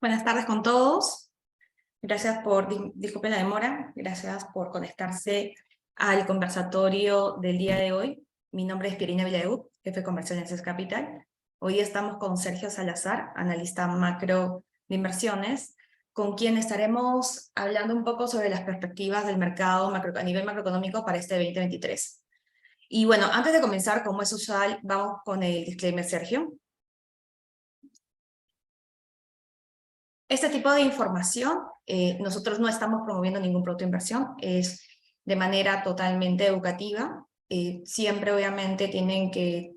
Buenas tardes con todos. Gracias por, disculpen la demora, gracias por conectarse al conversatorio del día de hoy. Mi nombre es Pierina Villagut, jefe comercial en CES Capital. Hoy estamos con Sergio Salazar, analista macro de inversiones, con quien estaremos hablando un poco sobre las perspectivas del mercado a nivel macroeconómico para este 2023. Y bueno, antes de comenzar, como es usual, vamos con el disclaimer, Sergio. Este tipo de información, nosotros no estamos promoviendo ningún producto de inversión, es de manera totalmente educativa. Siempre obviamente tienen que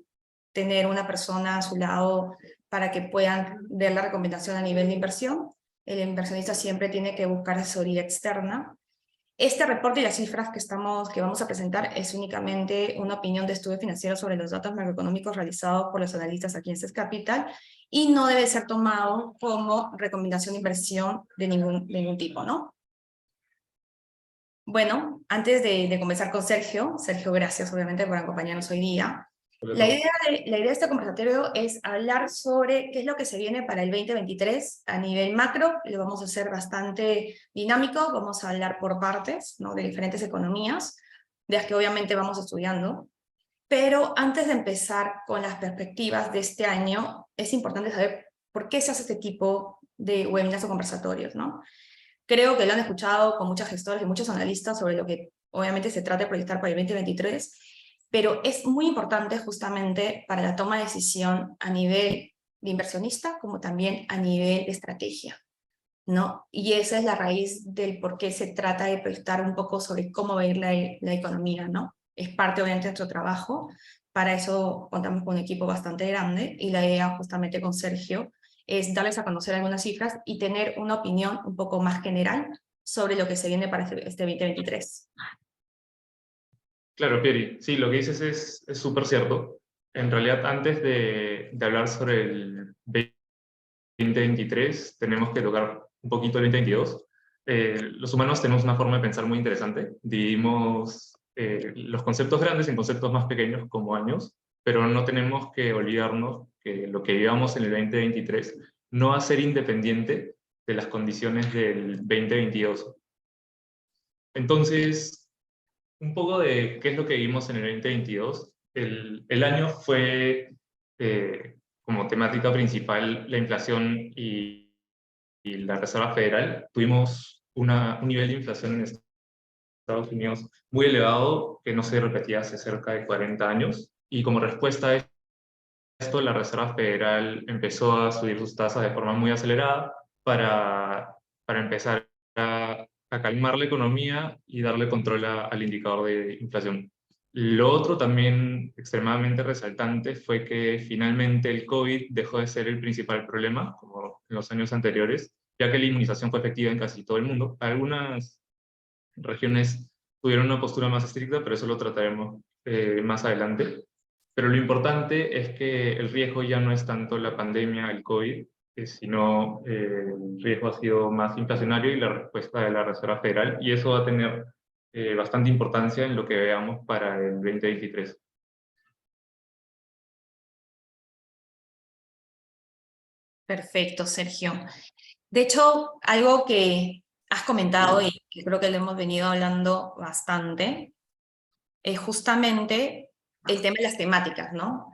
tener una persona a su lado para que puedan ver la recomendación a nivel de inversión. El inversionista siempre tiene que buscar asesoría externa. Este reporte y las cifras que vamos a presentar es únicamente una opinión de estudio financiero sobre los datos macroeconómicos realizados por los analistas aquí en CES Capital y no debe ser tomado como recomendación de inversión de ningún tipo, ¿no? Bueno, antes de comenzar con Sergio, gracias obviamente por acompañarnos hoy día. La idea de este conversatorio es hablar sobre qué es lo que se viene para el 2023 a nivel macro. Lo vamos a hacer bastante dinámico, vamos a hablar por partes, ¿no?, de diferentes economías, de las que obviamente vamos estudiando. Pero antes de empezar con las perspectivas de este año, es importante saber por qué se hace este tipo de webinars o conversatorios, ¿no? Creo que lo han escuchado con muchos gestores y muchos analistas sobre lo que obviamente se trata de proyectar para el 2023, pero es muy importante justamente para la toma de decisión a nivel de inversionista como también a nivel de estrategia, ¿no? Y esa es la raíz del por qué se trata de proyectar un poco sobre cómo va a ir la economía, ¿no? Es parte obviamente de nuestro trabajo, para eso contamos con un equipo bastante grande y la idea justamente con Sergio es darles a conocer algunas cifras y tener una opinión un poco más general sobre lo que se viene para este 2023. Claro, Pieri, sí, lo que dices es súper cierto. En realidad, antes de hablar sobre el 2023, tenemos que tocar un poquito el 2022. Los humanos tenemos una forma de pensar muy interesante. Dividimos los conceptos grandes en conceptos más pequeños, como años, pero no tenemos que olvidarnos que lo que vivamos en el 2023 no va a ser independiente de las condiciones del 2022. Entonces, un poco de qué es lo que vimos en el 2022. El año fue como temática principal la inflación y la Reserva Federal. Tuvimos un nivel de inflación en Estados Unidos muy elevado que no se repetía hace cerca de 40 años. Y como respuesta a esto, la Reserva Federal empezó a subir sus tasas de forma muy acelerada para empezar a calmar la economía y darle control al indicador de inflación. Lo otro también extremadamente resaltante fue que finalmente el COVID dejó de ser el principal problema, como en los años anteriores, ya que la inmunización fue efectiva en casi todo el mundo. Algunas regiones tuvieron una postura más estricta, pero eso lo trataremos más adelante. Pero lo importante es que el riesgo ya no es tanto la pandemia, el COVID, sino el riesgo ha sido más inflacionario y la respuesta de la Reserva Federal, y eso va a tener bastante importancia en lo que veamos para el 2023. Perfecto, Sergio. De hecho, algo que has comentado y que creo que lo hemos venido hablando bastante, es justamente el tema de las temáticas, ¿no?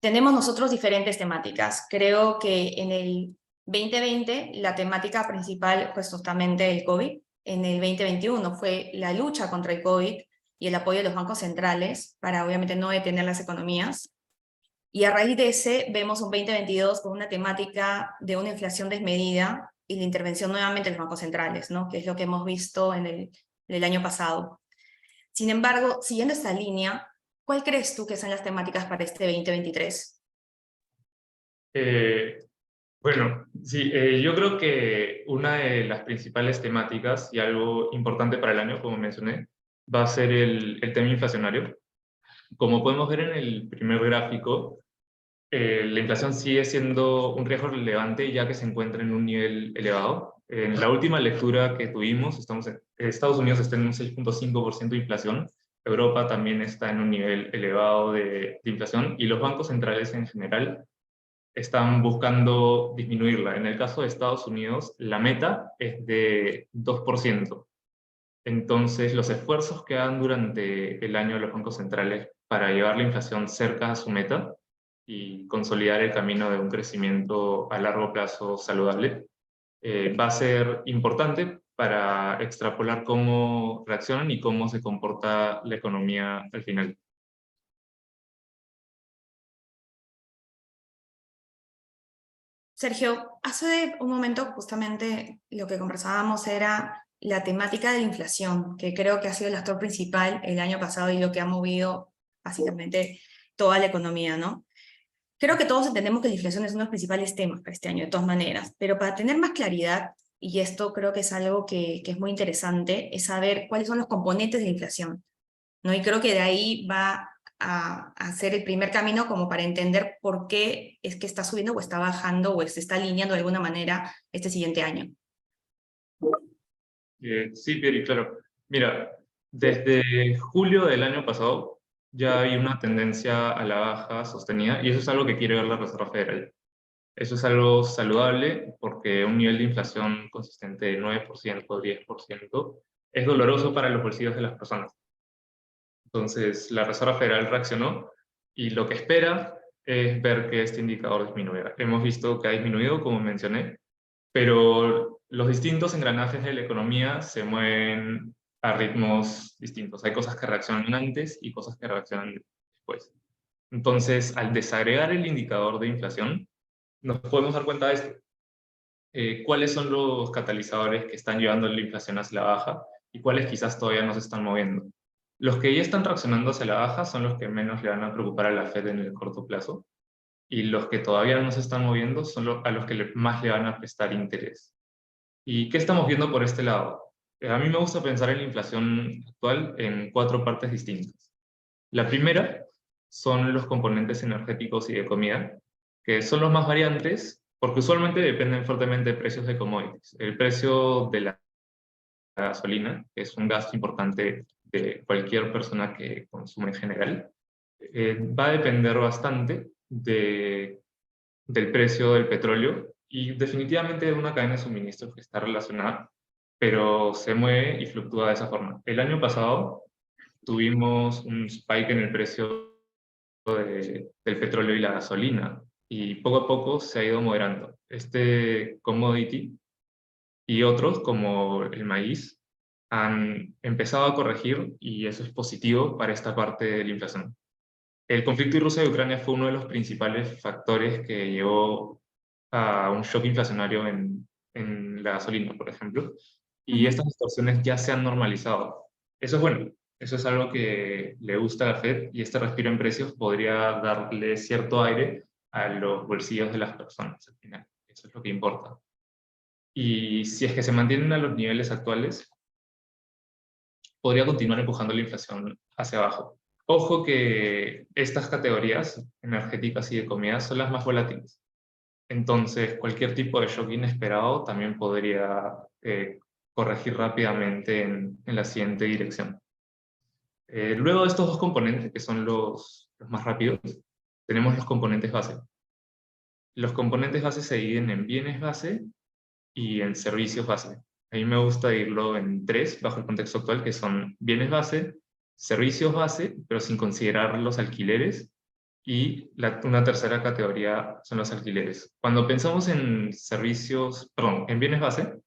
Tenemos nosotros diferentes temáticas. Creo que en el 2020 la temática principal fue justamente el COVID. En el 2021 fue la lucha contra el COVID y el apoyo de los bancos centrales para obviamente no detener las economías. Y a raíz de ese vemos un 2022 con una temática de una inflación desmedida y la intervención nuevamente de los bancos centrales, ¿no?, que es lo que hemos visto en el año pasado. Sin embargo, siguiendo esta línea, ¿cuál crees tú que son las temáticas para este 2023? Bueno, sí, yo creo que una de las principales temáticas y algo importante para el año, como mencioné, va a ser el tema inflacionario. Como podemos ver en el primer gráfico, la inflación sigue siendo un riesgo relevante ya que se encuentra en un nivel elevado. En la última lectura que tuvimos, Estados Unidos está en un 6.5% de inflación, Europa también está en un nivel elevado de inflación y los bancos centrales en general están buscando disminuirla. En el caso de Estados Unidos, la meta es de 2%. Entonces, los esfuerzos que hagan durante el año los bancos centrales para llevar la inflación cerca a su meta y consolidar el camino de un crecimiento a largo plazo saludable, va a ser importante para extrapolar cómo reaccionan y cómo se comporta la economía al final. Sergio, hace un momento justamente lo que conversábamos era la temática de la inflación, que creo que ha sido el actor principal el año pasado y lo que ha movido básicamente toda la economía, ¿no? Creo que todos entendemos que la inflación es uno de los principales temas para este año, de todas maneras, pero para tener más claridad, y esto creo que es algo que es muy interesante, es saber cuáles son los componentes de la inflación, ¿no? Y creo que de ahí va a ser el primer camino como para entender por qué es que está subiendo o está bajando o se está alineando de alguna manera este siguiente año. Sí, Pieri, claro. Mira, desde julio del año pasado ya hay una tendencia a la baja sostenida y eso es algo que quiere ver la Reserva Federal. Eso es algo saludable porque un nivel de inflación consistente de 9% o 10% es doloroso para los bolsillos de las personas. Entonces, la Reserva Federal reaccionó y lo que espera es ver que este indicador disminuya. Hemos visto que ha disminuido, como mencioné, pero los distintos engranajes de la economía se mueven a ritmos distintos. Hay cosas que reaccionan antes y cosas que reaccionan después. Entonces, al desagregar el indicador de inflación, nos podemos dar cuenta de esto. ¿Cuáles son los catalizadores que están llevando la inflación hacia la baja y cuáles quizás todavía no se están moviendo? Los que ya están reaccionando hacia la baja son los que menos le van a preocupar a la Fed en el corto plazo, y los que todavía no se están moviendo son a los que más le van a prestar interés. ¿Y qué estamos viendo por este lado? A mí me gusta pensar en la inflación actual en 4 partes distintas. La primera son los componentes energéticos y de comida, que son los más variantes porque usualmente dependen fuertemente de precios de commodities. El precio de la gasolina, que es un gasto importante de cualquier persona que consume en general, va a depender bastante del precio del petróleo y definitivamente de una cadena de suministro que está relacionada, pero se mueve y fluctúa de esa forma. El año pasado tuvimos un spike en el precio del petróleo y la gasolina, y poco a poco se ha ido moderando. Este commodity y otros, como el maíz, han empezado a corregir y eso es positivo para esta parte de la inflación. El conflicto de Rusia y Ucrania fue uno de los principales factores que llevó a un shock inflacionario en la gasolina, por ejemplo, y estas distorsiones ya se han normalizado. Eso es bueno, eso es algo que le gusta a la Fed y este respiro en precios podría darle cierto aire a los bolsillos de las personas al final. Eso es lo que importa. Y si es que se mantienen a los niveles actuales, podría continuar empujando la inflación hacia abajo. Ojo que estas categorías energéticas y de comida son las más volátiles. Entonces, cualquier tipo de shock inesperado también podría corregir rápidamente en la siguiente dirección. Luego de estos dos componentes, que son los más rápidos, tenemos los componentes base. Los componentes base se dividen en bienes base y en servicios base. A mí me gusta dividirlo en 3 bajo el contexto actual, que son bienes base, servicios base, pero sin considerar los alquileres, y una tercera categoría son los alquileres. Cuando pensamos en en bienes base,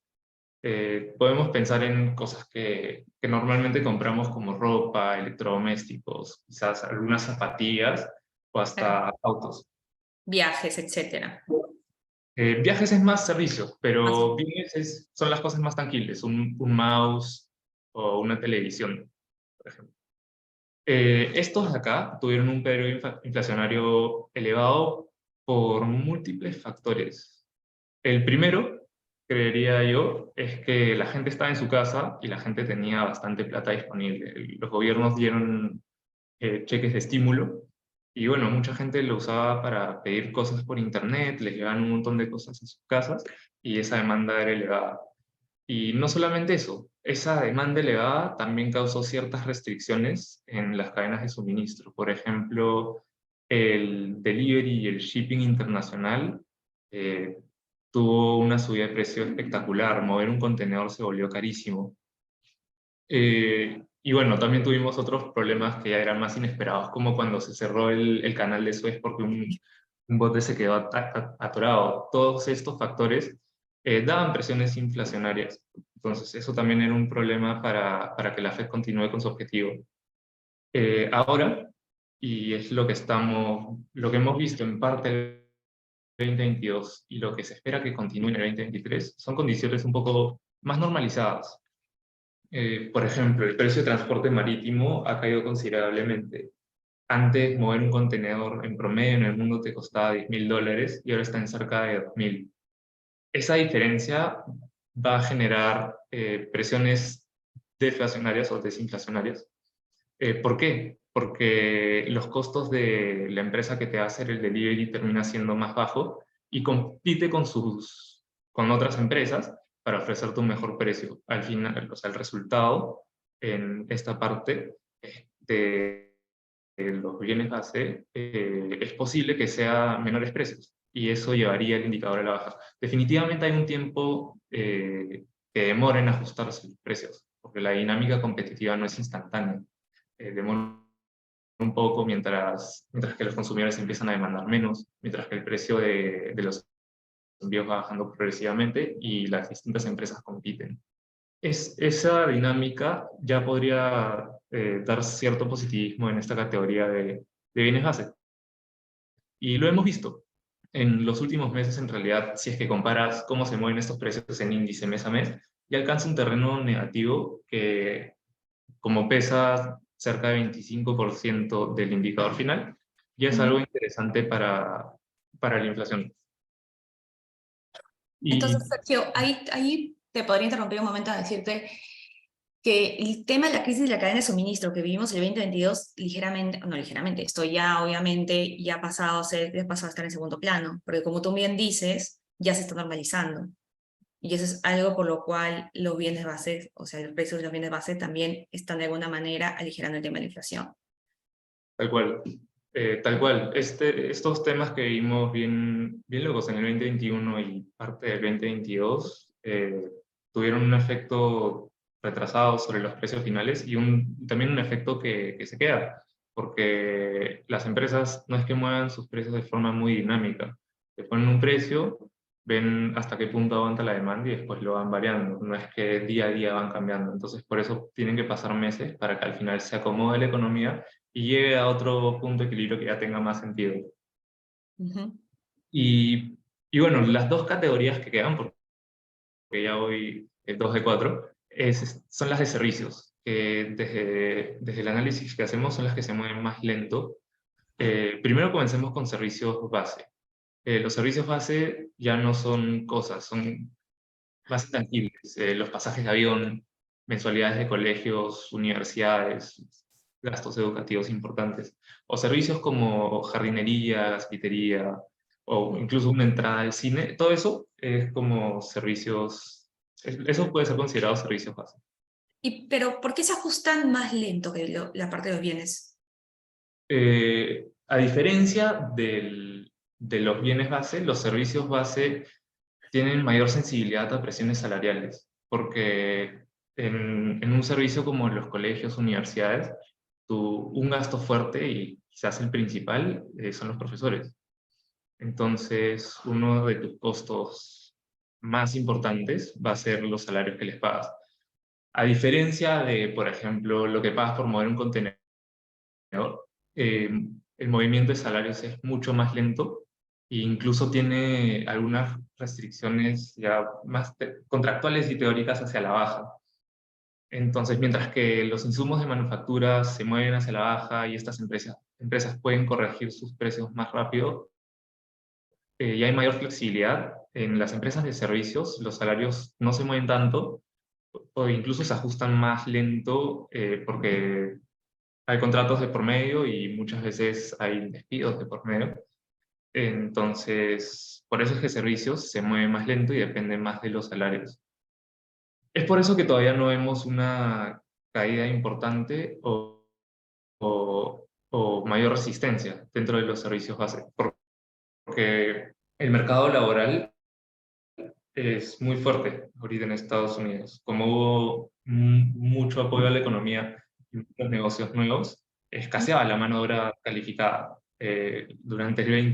podemos pensar en cosas que normalmente compramos como ropa, electrodomésticos, quizás algunas zapatillas o hasta autos. Viajes, etcétera. Viajes es más servicio, Más- pero bienes son las cosas más tangibles, un mouse o una televisión, por ejemplo. Estos de acá tuvieron un periodo inflacionario elevado por múltiples factores. El primero, creería yo, es que la gente estaba en su casa y la gente tenía bastante plata disponible. Los gobiernos dieron cheques de estímulo y bueno, mucha gente lo usaba para pedir cosas por internet, les llevaban un montón de cosas a sus casas y esa demanda era elevada. Y no solamente eso, esa demanda elevada también causó ciertas restricciones en las cadenas de suministro. Por ejemplo, el delivery y el shipping internacional tuvo una subida de precio espectacular. Mover un contenedor se volvió carísimo. Y bueno, también tuvimos otros problemas que ya eran más inesperados, como cuando se cerró el canal de Suez porque un bote se quedó atorado. Todos estos factores daban presiones inflacionarias. Entonces, eso también era un problema para que la Fed continúe con su objetivo. Ahora, y es lo que hemos visto en parte del 2022 y lo que se espera que continúe en el 2023, son condiciones un poco más normalizadas. Por ejemplo, el precio de transporte marítimo ha caído considerablemente. Antes, mover un contenedor en promedio en el mundo te costaba $10.000 y ahora está en cerca de 2.000. Esa diferencia va a generar presiones deflacionarias o desinflacionarias. ¿Por qué? Porque los costos de la empresa que te va a hacer el delivery termina siendo más bajo y compite con otras empresas para ofrecerte un mejor precio. Al final, o sea, el resultado en esta parte de los bienes base es posible que sea menores precios y eso llevaría el indicador a la baja. Definitivamente hay un tiempo que demora en ajustarse los precios, porque la dinámica competitiva no es instantánea. Demora un poco mientras que los consumidores empiezan a demandar menos, mientras que el precio de los envíos va bajando progresivamente y las distintas empresas compiten. Esa dinámica ya podría dar cierto positivismo en esta categoría de bienes base. Y lo hemos visto. En los últimos meses, en realidad, si es que comparas cómo se mueven estos precios en índice mes a mes, ya alcanza un terreno negativo que, como pesa cerca de 25% del indicador final, ya es algo interesante para la inflación. Entonces, Y Sergio, ahí te podría interrumpir un momento a decirte que el tema de la crisis de la cadena de suministro que vivimos en el 2022, ligeramente, no ligeramente, esto ya obviamente ya ha pasado a estar en segundo plano, porque como tú bien dices, ya se está normalizando. Y eso es algo por lo cual los bienes base, o sea, los precios de los bienes base también están de alguna manera aligerando el tema de la inflación. tal cual. Tal cual. Estos temas que vimos bien locos en el 2021 y parte del 2022 tuvieron un efecto retrasado sobre los precios finales y también un efecto que se queda, porque las empresas no es que muevan sus precios de forma muy dinámica. Te ponen un precio, ven hasta qué punto aguanta la demanda y después lo van variando. No es que día a día van cambiando. Entonces, por eso tienen que pasar meses para que al final se acomode la economía y llegue a otro punto de equilibrio que ya tenga más sentido. Ujú. Y bueno, las dos categorías que quedan, porque ya voy 2 de 4, son las de servicios, que desde el análisis que hacemos son las que se mueven más lento. Primero comencemos con servicios base. Los servicios base ya no son cosas, son más tangibles. Los pasajes de avión, mensualidades de colegios, universidades, gastos educativos importantes, o servicios como jardinería, gasfitería, o incluso una entrada al cine, todo eso es como servicios, eso puede ser considerado servicios básicos. Pero ¿por qué se ajustan más lento que la parte de los bienes? A diferencia de los bienes base, los servicios base tienen mayor sensibilidad a presiones salariales, porque en un servicio como los colegios, universidades, un gasto fuerte y quizás el principal son los profesores. Entonces, uno de tus costos más importantes va a ser los salarios que les pagas. A diferencia de, por ejemplo, lo que pagas por mover un contenedor, eh, el movimiento de salarios es mucho más lento e incluso tiene algunas restricciones ya más contractuales y teóricas hacia la baja. Entonces, mientras que los insumos de manufactura se mueven hacia la baja y estas empresas pueden corregir sus precios más rápido, ya hay mayor flexibilidad. En las empresas de servicios, los salarios no se mueven tanto o incluso se ajustan más lento porque hay contratos de por medio y muchas veces hay despidos de por medio. Entonces, por eso es que servicios se mueve más lento y depende más de los salarios. Es por eso que todavía no vemos una caída importante o o mayor resistencia dentro de los servicios base, porque el mercado laboral es muy fuerte ahorita en Estados Unidos. Como hubo mucho apoyo a la economía y muchos negocios nuevos, escaseaba la mano de obra calificada. Durante el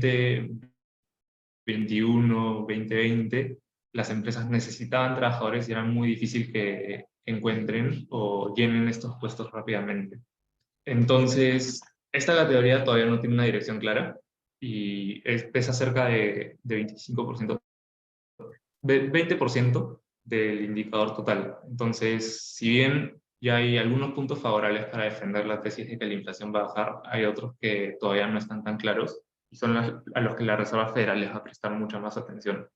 2021, 2020, las empresas necesitaban trabajadores y era muy difícil que encuentren o llenen estos puestos rápidamente. Entonces, esta categoría todavía no tiene una dirección clara y pesa cerca de 25%, 20% del indicador total. Entonces, si bien ya hay algunos puntos favorables para defender la tesis de que la inflación va a bajar, hay otros que todavía no están tan claros y son a los que la Reserva Federal les va a prestar mucha más atención.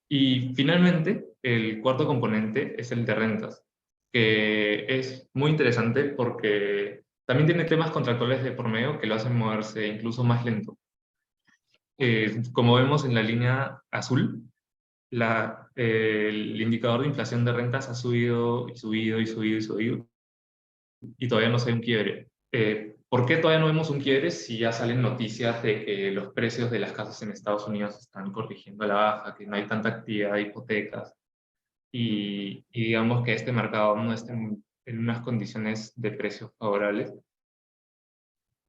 Y finalmente, el cuarto componente es el de rentas, que es muy interesante porque también tiene temas contractuales de por medio que lo hacen moverse incluso más lento. Como vemos en la línea azul, el indicador de inflación de rentas ha subido y subido y subido y subido y todavía no se ve un quiebre. ¿Por qué todavía no vemos un quiebre si ya salen noticias de que los precios de las casas en Estados Unidos están corrigiendo a la baja, que no hay tanta actividad de hipotecas y digamos que este mercado no está en unas condiciones de precios favorables?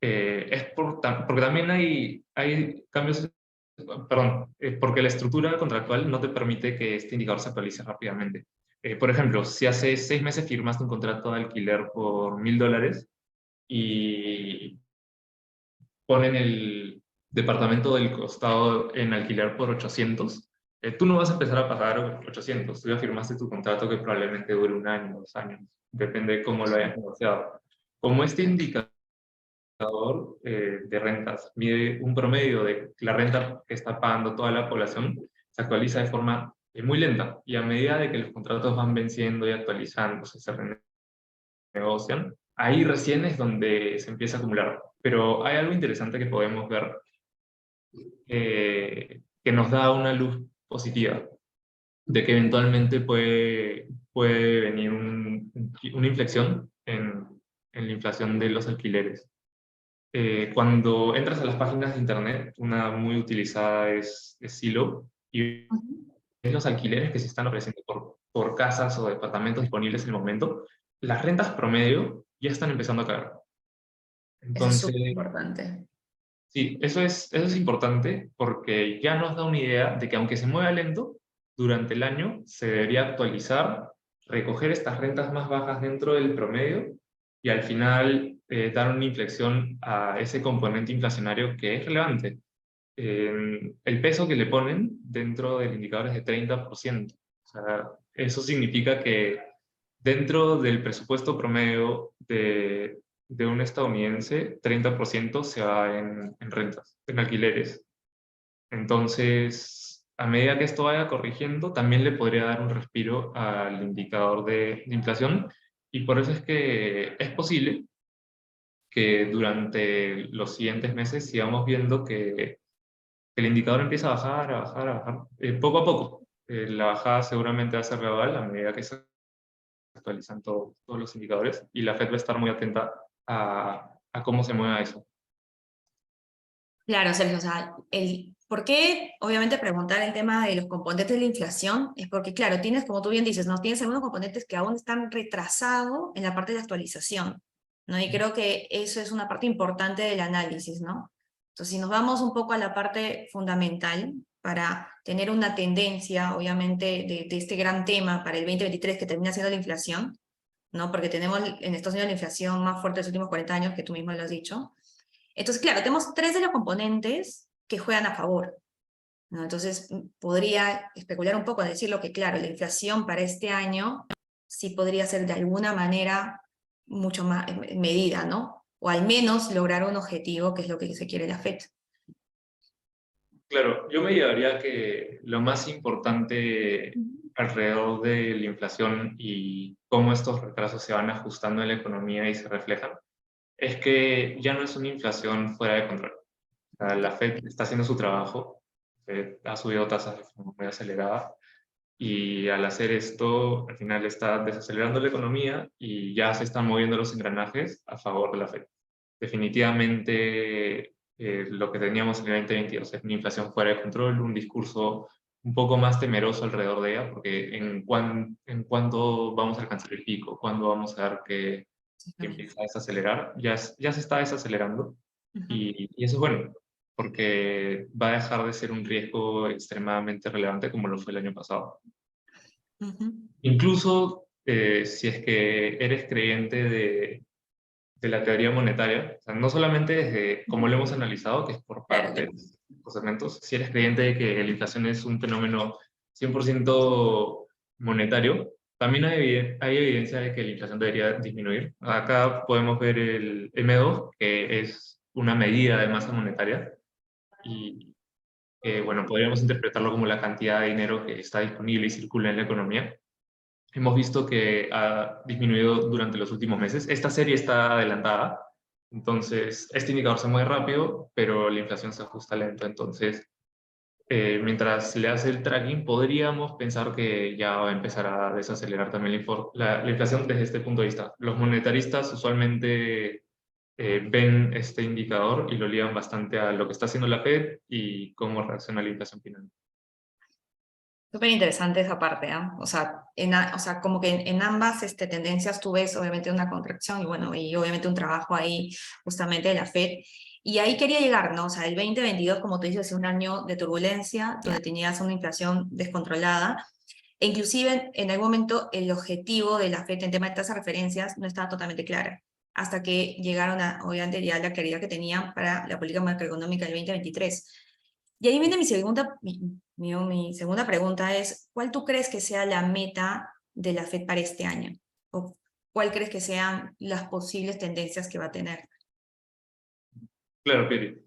Es porque también hay cambios, perdón, porque la estructura contractual no te permite que este indicador se actualice rápidamente. Por ejemplo, si hace 6 meses firmaste un contrato de alquiler por $1,000 y ponen el departamento del costado en alquiler por 800, tú no vas a empezar a pagar 800, tú ya firmaste tu contrato que probablemente dure 1 año, 2 años, depende de cómo lo hayas negociado. Como este indicador de rentas mide un promedio de la renta que está pagando toda la población, se actualiza de forma muy lenta y a medida de que los contratos van venciendo y actualizándose, se renegocian, ahí recién es donde se empieza a acumular. Pero hay algo interesante que podemos ver que nos da una luz positiva de que eventualmente puede venir una inflexión en la inflación de los alquileres. Cuando entras a las páginas de internet, una muy utilizada es Zillow, y ves los alquileres que se están ofreciendo por casas o departamentos disponibles en el momento, las rentas promedio ya están empezando a caer. Eso es Entonces, súper importante. sí, eso es importante porque ya nos da una idea de que aunque se mueva lento, durante el año se debería actualizar, recoger estas rentas más bajas dentro del promedio y al final dar una inflexión a ese componente inflacionario que es relevante. El peso que le ponen dentro del indicador es de 30%. O sea, eso significa que dentro del presupuesto promedio de un estadounidense, 30% se va en rentas, en alquileres. Entonces, a medida que esto vaya corrigiendo, también le podría dar un respiro al indicador de inflación y por eso es que es posible que durante los siguientes meses sigamos viendo que el indicador empieza a bajar, a bajar, a bajar, poco a poco. La bajada seguramente va a ser gradual a medida que se actualizan todos los indicadores y la Fed va a estar muy atenta a cómo se mueva eso. Claro, Sergio, o sea, ¿por qué obviamente preguntar el tema de los componentes de la inflación? Es porque, claro, tienes, como tú bien dices, ¿no? Tienes algunos componentes que aún están retrasados en la parte de actualización, ¿no? Y creo que eso es una parte importante del análisis, ¿no? Entonces, si nos vamos un poco a la parte fundamental para tener una tendencia, obviamente, de este gran tema para el 2023 que termina siendo la inflación, ¿no? Porque tenemos en Estados Unidos la inflación más fuerte de los últimos 40 años, que tú mismo lo has dicho. Entonces, claro, tenemos tres de los componentes que juegan a favor, ¿no? Entonces, podría especular un poco, decirlo que, claro, la inflación para este año sí podría ser de alguna manera mucho más medida, ¿no? O al menos lograr un objetivo, que es lo que se quiere la FED. Claro, yo me llevaría que lo más importante alrededor de la inflación y cómo estos retrasos se van ajustando en la economía y se reflejan, es que ya no es una inflación fuera de control. O sea, la Fed está haciendo su trabajo, ha subido tasas de forma muy acelerada y al hacer esto, al final está desacelerando la economía y ya se están moviendo los engranajes a favor de la Fed. definitivamente lo que teníamos en el 2022 es una inflación fuera de control, un discurso un poco más temeroso alrededor de ella, porque en cuándo vamos a alcanzar el pico, cuándo vamos a ver que empieza a desacelerar, ya se está desacelerando, Ujú, y eso es bueno, porque va a dejar de ser un riesgo extremadamente relevante como lo fue el año pasado. ujú. Incluso si es que eres creyente de la teoría monetaria, o sea, no solamente desde como lo hemos analizado, que es por Claro, claro. partes, por segmentos, si eres creyente de que la inflación es un fenómeno 100% monetario, también hay evidencia de que la inflación debería disminuir. Acá podemos ver el M2, que es una medida de masa monetaria, y bueno, podríamos interpretarlo como la cantidad de dinero que está disponible y circula en la economía. Hemos visto que ha disminuido durante los últimos meses. Esta serie está adelantada, entonces este indicador se mueve rápido, pero la inflación se ajusta lento. Entonces, mientras le hace el tracking, podríamos pensar que ya va a empezar a desacelerar también la inflación desde este punto de vista. Los monetaristas usualmente ven este indicador y lo ligan bastante a lo que está haciendo la Fed y cómo reacciona la inflación final. Súper interesante esa parte, ¿ah? O sea, o sea, como que en ambas tendencias tú ves obviamente una contracción y bueno, y obviamente un trabajo ahí justamente de la Fed. Y ahí quería llegar, ¿no? O sea, el 2022, como tú dices, es un año de turbulencia, donde tenías una inflación descontrolada, e inclusive en algún momento el objetivo de la Fed en tema de tasas de referencias no estaba totalmente clara, hasta que llegaron a, obviamente, ya la claridad que tenían para la política macroeconómica del 2023. Y ahí viene mi segunda pregunta es, ¿cuál tú crees que sea la meta de la Fed para este año? ¿O cuál crees que sean las posibles tendencias que va a tener? Claro, Piri.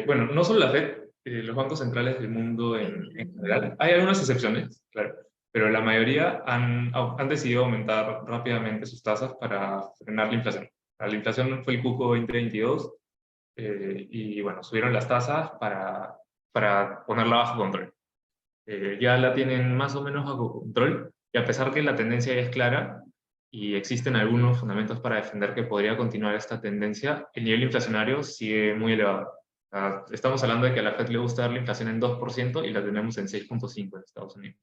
Bueno, no solo la Fed, los bancos centrales del mundo en general. Hay algunas excepciones, claro, pero la mayoría han decidido aumentar rápidamente sus tasas para frenar la inflación. La inflación fue el cuco 2022 y bueno, subieron las tasas para ponerla bajo control. Ya la tienen más o menos bajo control y a pesar que la tendencia ya es clara y existen algunos fundamentos para defender que podría continuar esta tendencia, el nivel inflacionario sigue muy elevado. Estamos hablando de que a la Fed le gusta dar la inflación en 2% y la tenemos en 6,5% en Estados Unidos.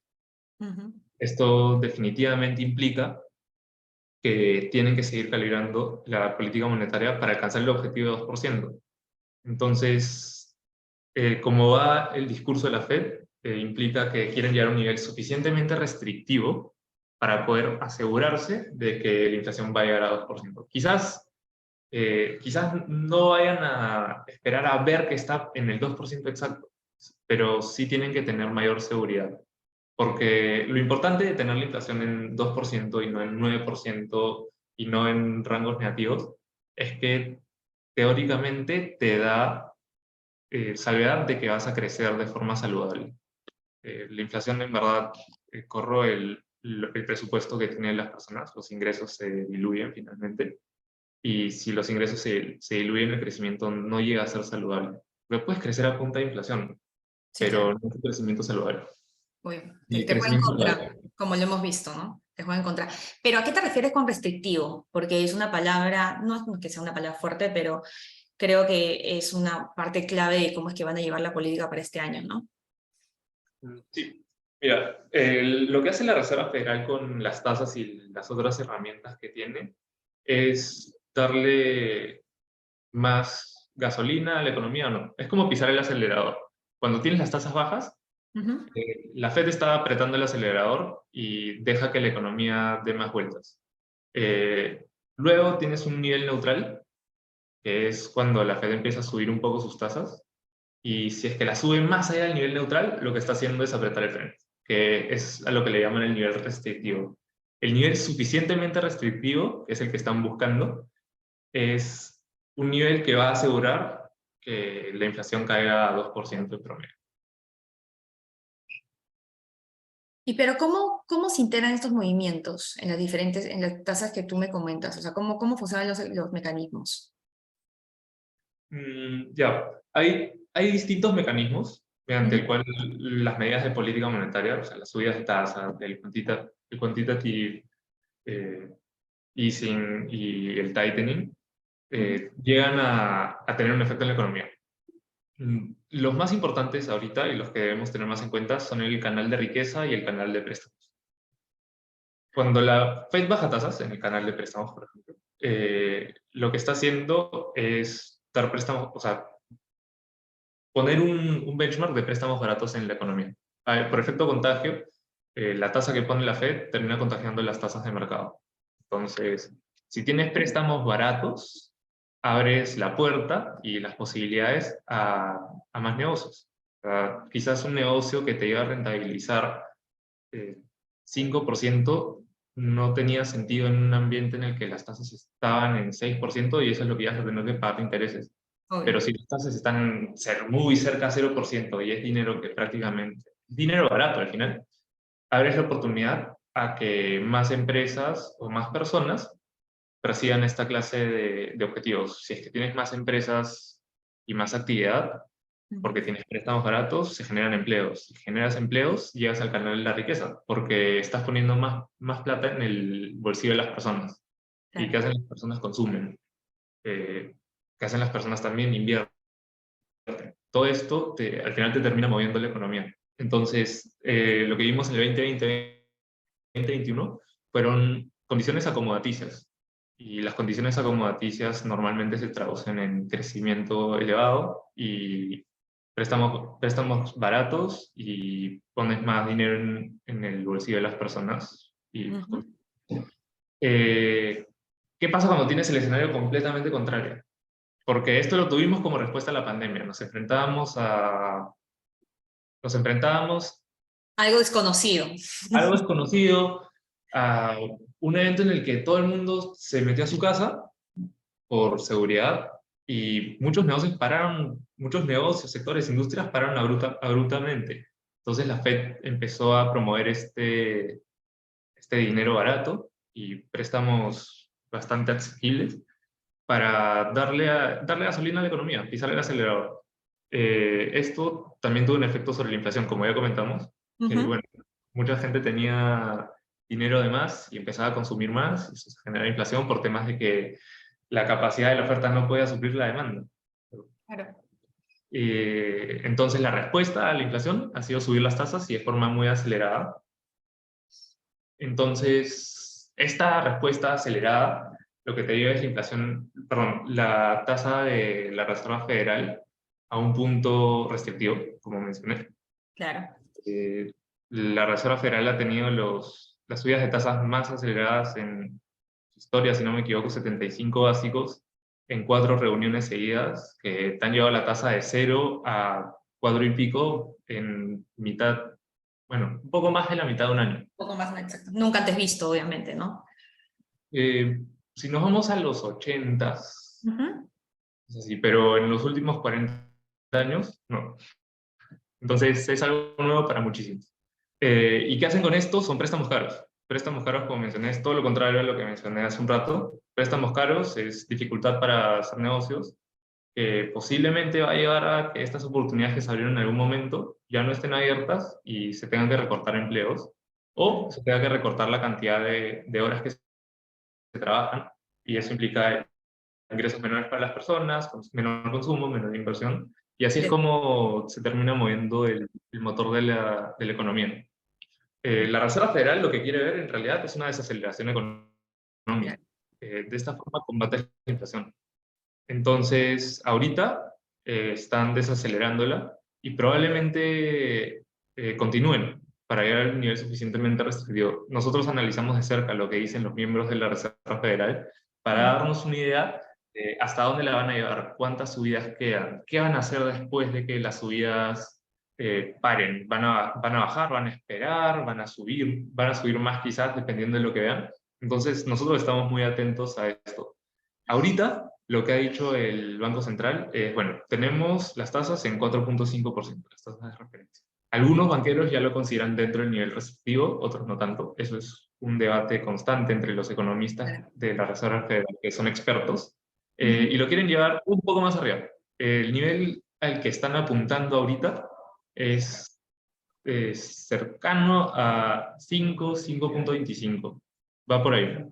Ujú. Esto definitivamente implica que tienen que seguir calibrando la política monetaria para alcanzar el objetivo de 2%. Entonces, como va el discurso de la Fed, implica que quieren llegar a un nivel suficientemente restrictivo para poder asegurarse de que la inflación va a llegar a 2%. Quizás no vayan a esperar a ver que está en el 2% exacto, pero sí tienen que tener mayor seguridad. Porque lo importante de tener la inflación en 2% y no en 9% y no en rangos negativos es que teóricamente te da salvedad de que vas a crecer de forma saludable. La inflación en verdad corroe el presupuesto que tienen las personas, los ingresos se diluyen finalmente, y si los ingresos se diluyen, el crecimiento no llega a ser saludable. Pero puedes crecer a punta de inflación, Sí, pero claro. no es un crecimiento saludable. Y el Te juega en crecimiento contra, saludable. como lo hemos visto, ¿no? Te juega en contra. Pero ¿a qué te refieres con restrictivo? Porque es una palabra, no es que sea una palabra fuerte, pero creo que es una parte clave de cómo es que van a llevar la política para este año, ¿no? Sí, mira, lo que hace la Reserva Federal con las tasas y las otras herramientas que tiene es darle más gasolina a la economía o no. Es como pisar el acelerador. Cuando tienes las tasas bajas, Ujú. la Fed está apretando el acelerador y deja que la economía dé más vueltas. Eh, Luego tienes un nivel neutral, que es cuando la Fed empieza a subir un poco sus tasas, y si es que la sube más allá del nivel neutral, lo que está haciendo es apretar el freno, que es a lo que le llaman el nivel restrictivo. El nivel suficientemente restrictivo, que es el que están buscando, es un nivel que va a asegurar que la inflación caiga a 2% en promedio. Y pero ¿cómo se integran estos movimientos en las diferentes, en las tasas que tú me comentas? O sea, ¿cómo funcionan los mecanismos? Ya, hay distintos mecanismos mediante Ujú. el cual las medidas de política monetaria, o sea, las subidas de tasa, el quantitative easing y el tightening, llegan a tener un efecto en la economía. Los más importantes ahorita y los que debemos tener más en cuenta son el canal de riqueza y el canal de préstamos. Cuando la Fed baja tasas en el canal de préstamos, por ejemplo, lo que está haciendo es dar préstamos, o sea, poner un benchmark de préstamos baratos en la economía. Por efecto contagio, la tasa que pone la Fed termina contagiando las tasas de mercado. Entonces, si tienes préstamos baratos, abres la puerta y las posibilidades a más negocios. O sea, quizás un negocio que te iba a rentabilizar 5% no tenía sentido en un ambiente en el que las tasas estaban en 6% y eso es lo que ya vas a tener que pagar de intereses. Obvio. Pero si las tasas están muy cerca a 0% y es dinero que prácticamente, dinero barato al final, abres la oportunidad a que más empresas o más personas persigan esta clase de objetivos. Si es que tienes más empresas y más actividad, porque tienes préstamos baratos, se generan empleos. Si generas empleos, llegas al canal de la riqueza, porque estás poniendo más plata en el bolsillo de las personas. ¿Y qué Claro. hacen las personas? Consumen. ¿Qué hacen las personas también? Invierten. Todo esto al final te termina moviendo la economía. Entonces, lo que vimos en el 2020, 2021 fueron condiciones acomodaticias. Y las condiciones acomodaticias normalmente se traducen en crecimiento elevado y préstamos baratos y pones más dinero en el bolsillo de las personas. Eh, ¿Qué pasa cuando tienes el escenario completamente contrario? Porque esto lo tuvimos como respuesta a la pandemia. Nos enfrentábamos Algo desconocido. a algo desconocido, a un evento en el que todo el mundo se metió a su casa por seguridad y muchos negocios pararon, muchos negocios, sectores, industrias pararon abruptamente. Entonces la Fed empezó a promover este dinero barato y préstamos bastante asequibles para darle gasolina a la economía, pisar el acelerador. Esto también tuvo un efecto sobre la inflación, como ya comentamos. Bueno, mucha gente tenía dinero de más y empezaba a consumir más, y eso se genera inflación por temas de que la capacidad de la oferta no podía suplir la demanda. Claro. Entonces la respuesta a la inflación ha sido subir las tasas y de forma muy acelerada. Entonces, esta respuesta acelerada lo que te lleva es la inflación, perdón, la tasa de la Reserva Federal a un punto restrictivo, como mencioné. Claro. La Reserva Federal ha tenido las subidas de tasas más aceleradas en su historia, si no me equivoco, 75 básicos en 4 reuniones seguidas, que te han llevado la tasa de 0 a 4 y pico en mitad, bueno, un poco más de la mitad de un año. Un poco más exacto. Nunca antes visto, obviamente, ¿no? Si nos vamos a los 80s, es así, pero en los últimos 40 años, no. Entonces es algo nuevo para muchísimos. ¿Y qué hacen con esto? Son préstamos caros. Préstamos caros, como mencioné, es todo lo contrario a lo que mencioné hace un rato. Préstamos caros es dificultad para hacer negocios, que posiblemente va a llevar a que estas oportunidades que se abrieron en algún momento ya no estén abiertas y se tengan que recortar empleos o se tenga que recortar la cantidad de horas que se trabajan, y eso implica ingresos menores para las personas, menor consumo, menor inversión, y así es como se termina moviendo el motor de la economía. La Reserva Federal lo que quiere ver en realidad es una desaceleración económica. De esta forma combate la inflación. Entonces, ahorita están desacelerándola y probablemente continúen para llegar al nivel suficientemente restrictivo. Nosotros analizamos de cerca lo que dicen los miembros de la Reserva Federal para darnos una idea de hasta dónde la van a llevar, cuántas subidas quedan, qué van a hacer después de que las subidas paren. ¿Van a bajar, van a esperar, van a subir más quizás dependiendo de lo que vean? Entonces, nosotros estamos muy atentos a esto. Ahorita, lo que ha dicho el Banco Central es, bueno, tenemos las tasas en 4,5%, las tasas de referencia. Algunos banqueros ya lo consideran dentro del nivel restrictivo, otros no tanto. Eso es un debate constante entre los economistas de la Reserva Federal, que son expertos, y lo quieren llevar un poco más arriba. El nivel al que están apuntando ahorita es cercano a 5,25. Va por ahí.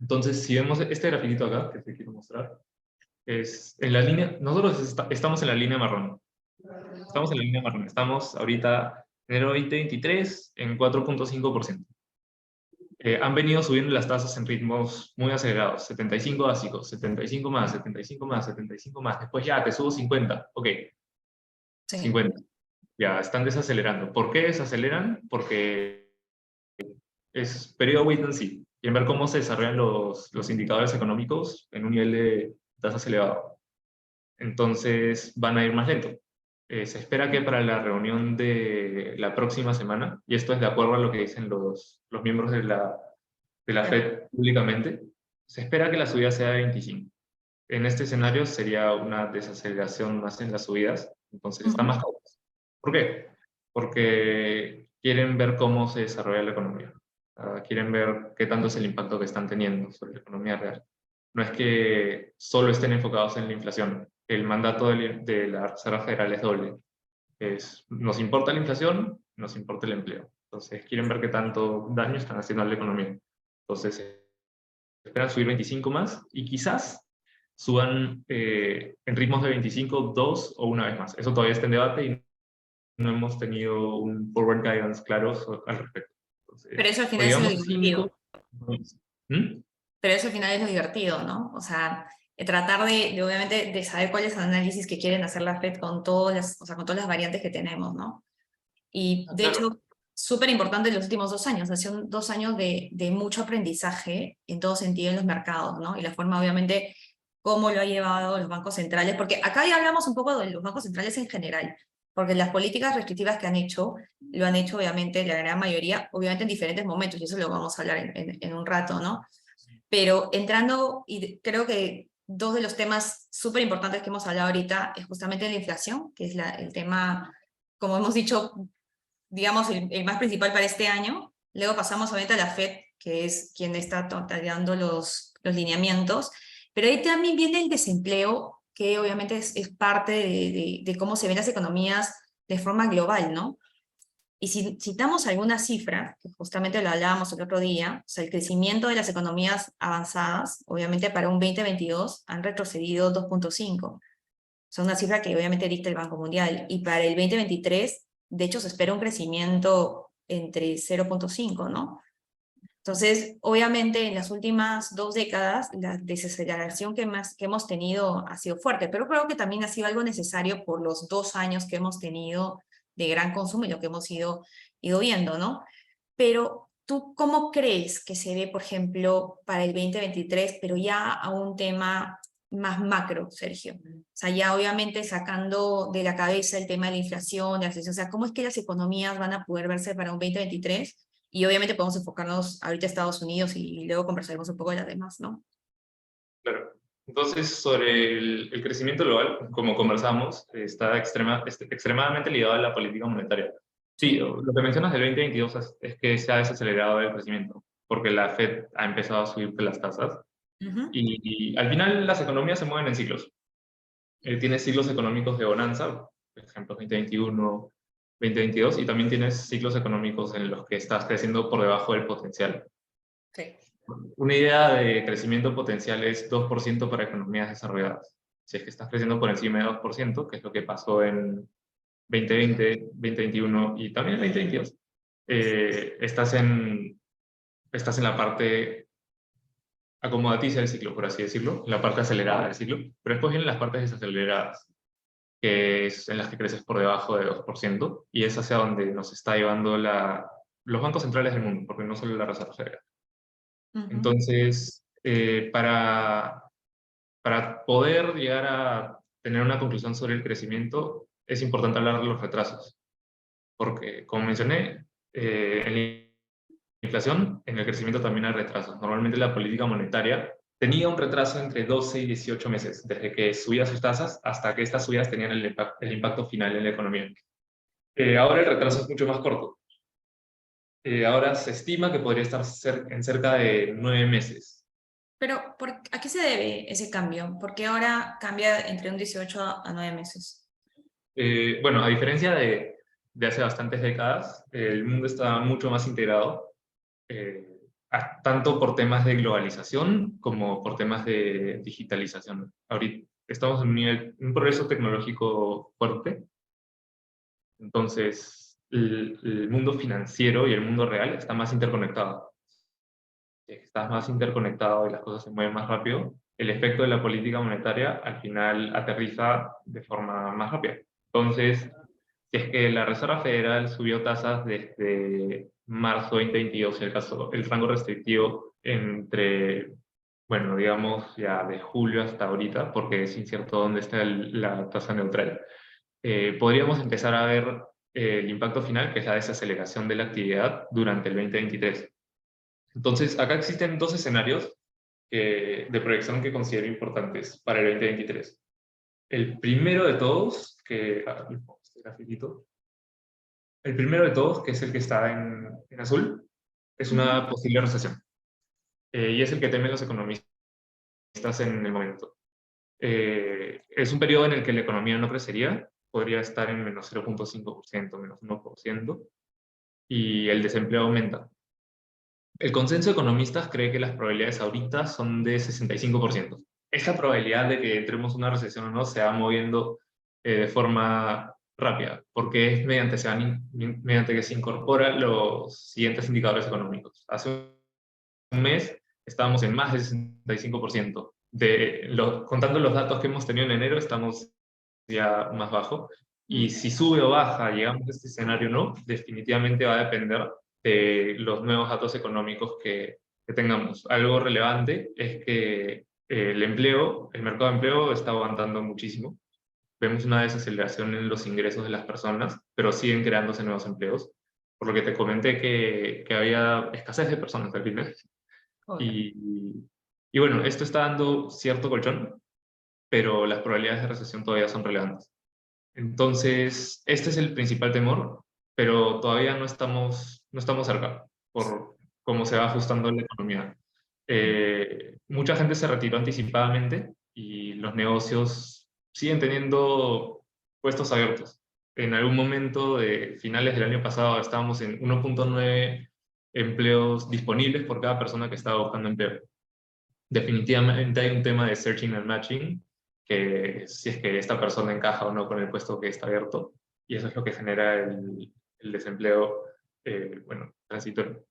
Entonces, si vemos este grafiquito acá, que te quiero mostrar, Es en la línea, nosotros estamos en la línea marrón. Estamos en la línea marrón. Estamos ahorita, enero 2023, en 4,5%. Han venido subiendo las tasas en ritmos muy acelerados, 75 básicos, 75 más, 75 más, 75 más, después ya te subo 50, ok, Sí. 50, ya están desacelerando. ¿Por qué desaceleran? Porque es periodo wait and see, y en ver cómo se desarrollan los indicadores económicos en un nivel de tasas elevado. Entonces van a ir más lento. Se espera que para la reunión de la próxima semana, y esto es de acuerdo a lo que dicen los miembros de la Claro. Fed públicamente, se espera que la subida sea de 25. En este escenario sería una desaceleración más en las subidas, entonces está Ujú. más cautos. ¿Por qué? Porque quieren ver cómo se desarrolla la economía. Quieren ver qué tanto es el impacto que están teniendo sobre la economía real. No es que solo estén enfocados en la inflación. El mandato de la Reserva Federal es doble. Nos importa la inflación, nos importa el empleo. Entonces quieren ver qué tanto daño están haciendo a la economía. Entonces esperan subir 25 más y quizás suban en ritmos de 25, dos o una vez más. Eso todavía está en debate y no hemos tenido un forward guidance claro al respecto. Pero Entonces, eso al o final es lo llegamos a 5. divertido. Pero eso al final es lo divertido, ¿no? O sea, tratar obviamente, de saber cuál es el análisis que quieren hacer la Fed con todas las, o sea, con todas las variantes que tenemos, ¿no? Y de Claro, hecho, súper importante en los últimos 2 años, ha sido 2 años de mucho aprendizaje en todo sentido en los mercados, ¿no? Y la forma, obviamente, cómo lo ha llevado los bancos centrales, porque acá ya hablamos un poco de los bancos centrales en general, porque las políticas restrictivas que han hecho, lo han hecho, obviamente, la gran mayoría, obviamente en diferentes momentos, y eso lo vamos a hablar en un rato, ¿no? Pero entrando, y creo que dos de los temas súper importantes que hemos hablado ahorita es justamente la inflación, que es el tema, como hemos dicho, digamos, el más principal para este año. Luego pasamos obviamente a la FED, que es quien está dando los lineamientos. Pero ahí también viene el desempleo, que obviamente es parte de cómo se ven las economías de forma global, ¿no? Y si citamos alguna cifra, que justamente lo hablábamos el otro día, o sea, el crecimiento de las economías avanzadas, obviamente para un 2022 han retrocedido 2,5. Son una cifra que obviamente dicta el Banco Mundial. Y para el 2023, de hecho, se espera un crecimiento entre 0,5, ¿no? Entonces, obviamente, en las últimas 2 décadas, la desaceleración que hemos tenido ha sido fuerte, pero creo que también ha sido algo necesario por los 2 años que hemos tenido de gran consumo y lo que hemos ido viendo, ¿no? Pero, ¿tú cómo crees que se ve, por ejemplo, para el 2023, pero ya a un tema más macro, Sergio? O sea, ya obviamente sacando de la cabeza el tema de la inflación, de la recesión, o sea, ¿cómo es que las economías van a poder verse para un 2023? Y obviamente podemos enfocarnos ahorita a Estados Unidos y luego conversaremos un poco de las demás, ¿no? claro. Entonces, sobre el crecimiento global, como conversamos, está extremadamente ligado a la política monetaria. Sí, Sí. lo que mencionas del 2022 es que se ha desacelerado el crecimiento, porque la Fed ha empezado a subir las tasas Ujú. y al final las economías se mueven en ciclos. Tienes ciclos económicos de bonanza, por ejemplo, 2021, 2022, y también tienes ciclos económicos en los que estás creciendo por debajo del potencial. Sí. Una idea de crecimiento potencial es 2% para economías desarrolladas. Si es que estás creciendo por encima de 2%, que es lo que pasó en 2020, 2021 y también en 2022, estás en la parte acomodaticia del ciclo, por así decirlo, la parte acelerada del ciclo, pero después vienen las partes desaceleradas, que es en las que creces por debajo de 2%, y es hacia donde nos está llevando los bancos centrales del mundo, porque no solo la Reserva Federal. Ujú. Entonces, para poder llegar a tener una conclusión sobre el crecimiento, es importante hablar de los retrasos, porque, como mencioné, en la inflación, en el crecimiento también hay retrasos. Normalmente la política monetaria tenía un retraso entre 12 y 18 meses, desde que subía sus tasas hasta que estas subidas tenían el impacto final en la economía. Ahora el retraso es mucho más corto. Ahora se estima que podría estar en cerca de 9 meses. Pero, ¿a qué se debe ese cambio? Porque ahora cambia entre un 18 a 9 meses. Bueno, a diferencia de hace bastantes décadas, el mundo está mucho más integrado, eh, tanto por temas de globalización como por temas de digitalización. Ahorita, estamos en un progreso tecnológico fuerte. Entonces, el mundo financiero y el mundo real está más interconectado. Si estás más interconectado y las cosas se mueven más rápido, el efecto de la política monetaria al final aterriza de forma más rápida. Entonces, si es que la Reserva Federal subió tasas desde marzo 2022, el rango restrictivo entre, bueno, digamos ya de julio hasta ahorita, porque es incierto dónde está la tasa neutral, podríamos empezar a ver el impacto final, que es la desaceleración de la actividad durante el 2023. Entonces, acá existen dos escenarios de proyección que considero importantes para el 2023. El primero de todos, este grafiquito, el primero de todos, que es el que está en azul, es una posible recesión. Y es el que temen los economistas en el momento. Es un periodo en el que la economía no crecería, podría estar en menos 0,5%, menos 1%, y el desempleo aumenta. El consenso de economistas cree que las probabilidades ahorita son de 65%. Esta probabilidad de que entremos en una recesión o no se va moviendo de forma rápida, porque es mediante que se incorporan los siguientes indicadores económicos. Hace un mes estábamos en más del 65%. Contando los datos que hemos tenido en enero, estamos ya más bajo. Y si sube o baja, llegamos a este escenario o no, definitivamente va a depender de los nuevos datos económicos que tengamos. Algo relevante es que el mercado de empleo está aguantando muchísimo. Vemos una desaceleración en los ingresos de las personas, pero siguen creándose nuevos empleos. Por lo que te comenté que había escasez de personas al final. Y bueno, esto está dando cierto colchón, pero las probabilidades de recesión todavía son relevantes. Entonces, este es el principal temor, pero todavía no estamos cerca por cómo se va ajustando la economía. Mucha gente se retiró anticipadamente y los negocios siguen teniendo puestos abiertos. En algún momento de finales del año pasado estábamos en 1,9 empleos disponibles por cada persona que estaba buscando empleo. Definitivamente hay un tema de searching and matching, que si es que esta persona encaja o no con el puesto que está abierto, y eso es lo que genera el desempleo, bueno, transitorio.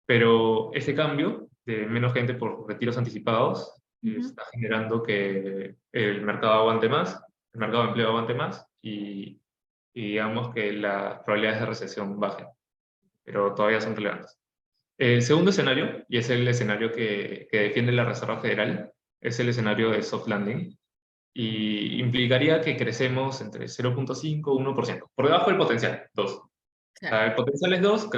Pero ese cambio de menos gente por retiros anticipados está generando que el mercado aguante más, el mercado de empleo aguante más, y digamos que las probabilidades de recesión bajen, pero todavía son relevantes. El segundo escenario, y es el escenario que defiende la Reserva Federal, es el escenario de soft landing, y implicaría que crecemos entre 0,5 y 1%, por debajo del potencial, 2. Claro. El potencial es 2,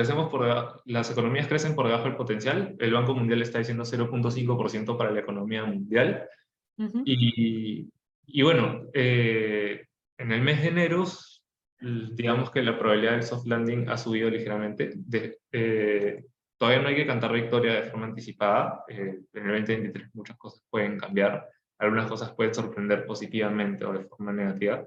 las economías crecen por debajo del potencial, el Banco Mundial está diciendo 0,5% para la economía mundial, y bueno, en el mes de enero, digamos que la probabilidad del soft landing ha subido ligeramente. Todavía no hay que cantar victoria de forma anticipada. En el 2023 muchas cosas pueden cambiar. Algunas cosas pueden sorprender positivamente o de forma negativa.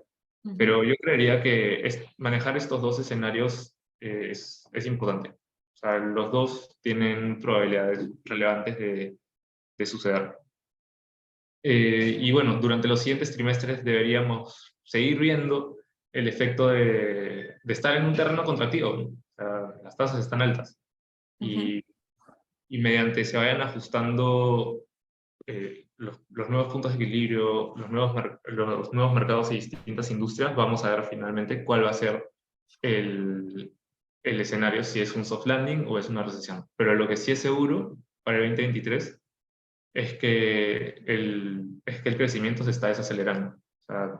Pero yo creería que manejar estos dos escenarios es importante. O sea, los dos tienen probabilidades relevantes de suceder. Y bueno, durante los siguientes trimestres deberíamos seguir viendo el efecto de estar en un terreno contractivo, ¿no? O sea, las tasas están altas. Y mediante se vayan ajustando los nuevos puntos de equilibrio, los nuevos mercados y distintas industrias, vamos a ver finalmente cuál va a ser el escenario, si es un soft landing o es una recesión. Pero lo que sí es seguro para el 2023 es que el crecimiento se está desacelerando. O sea,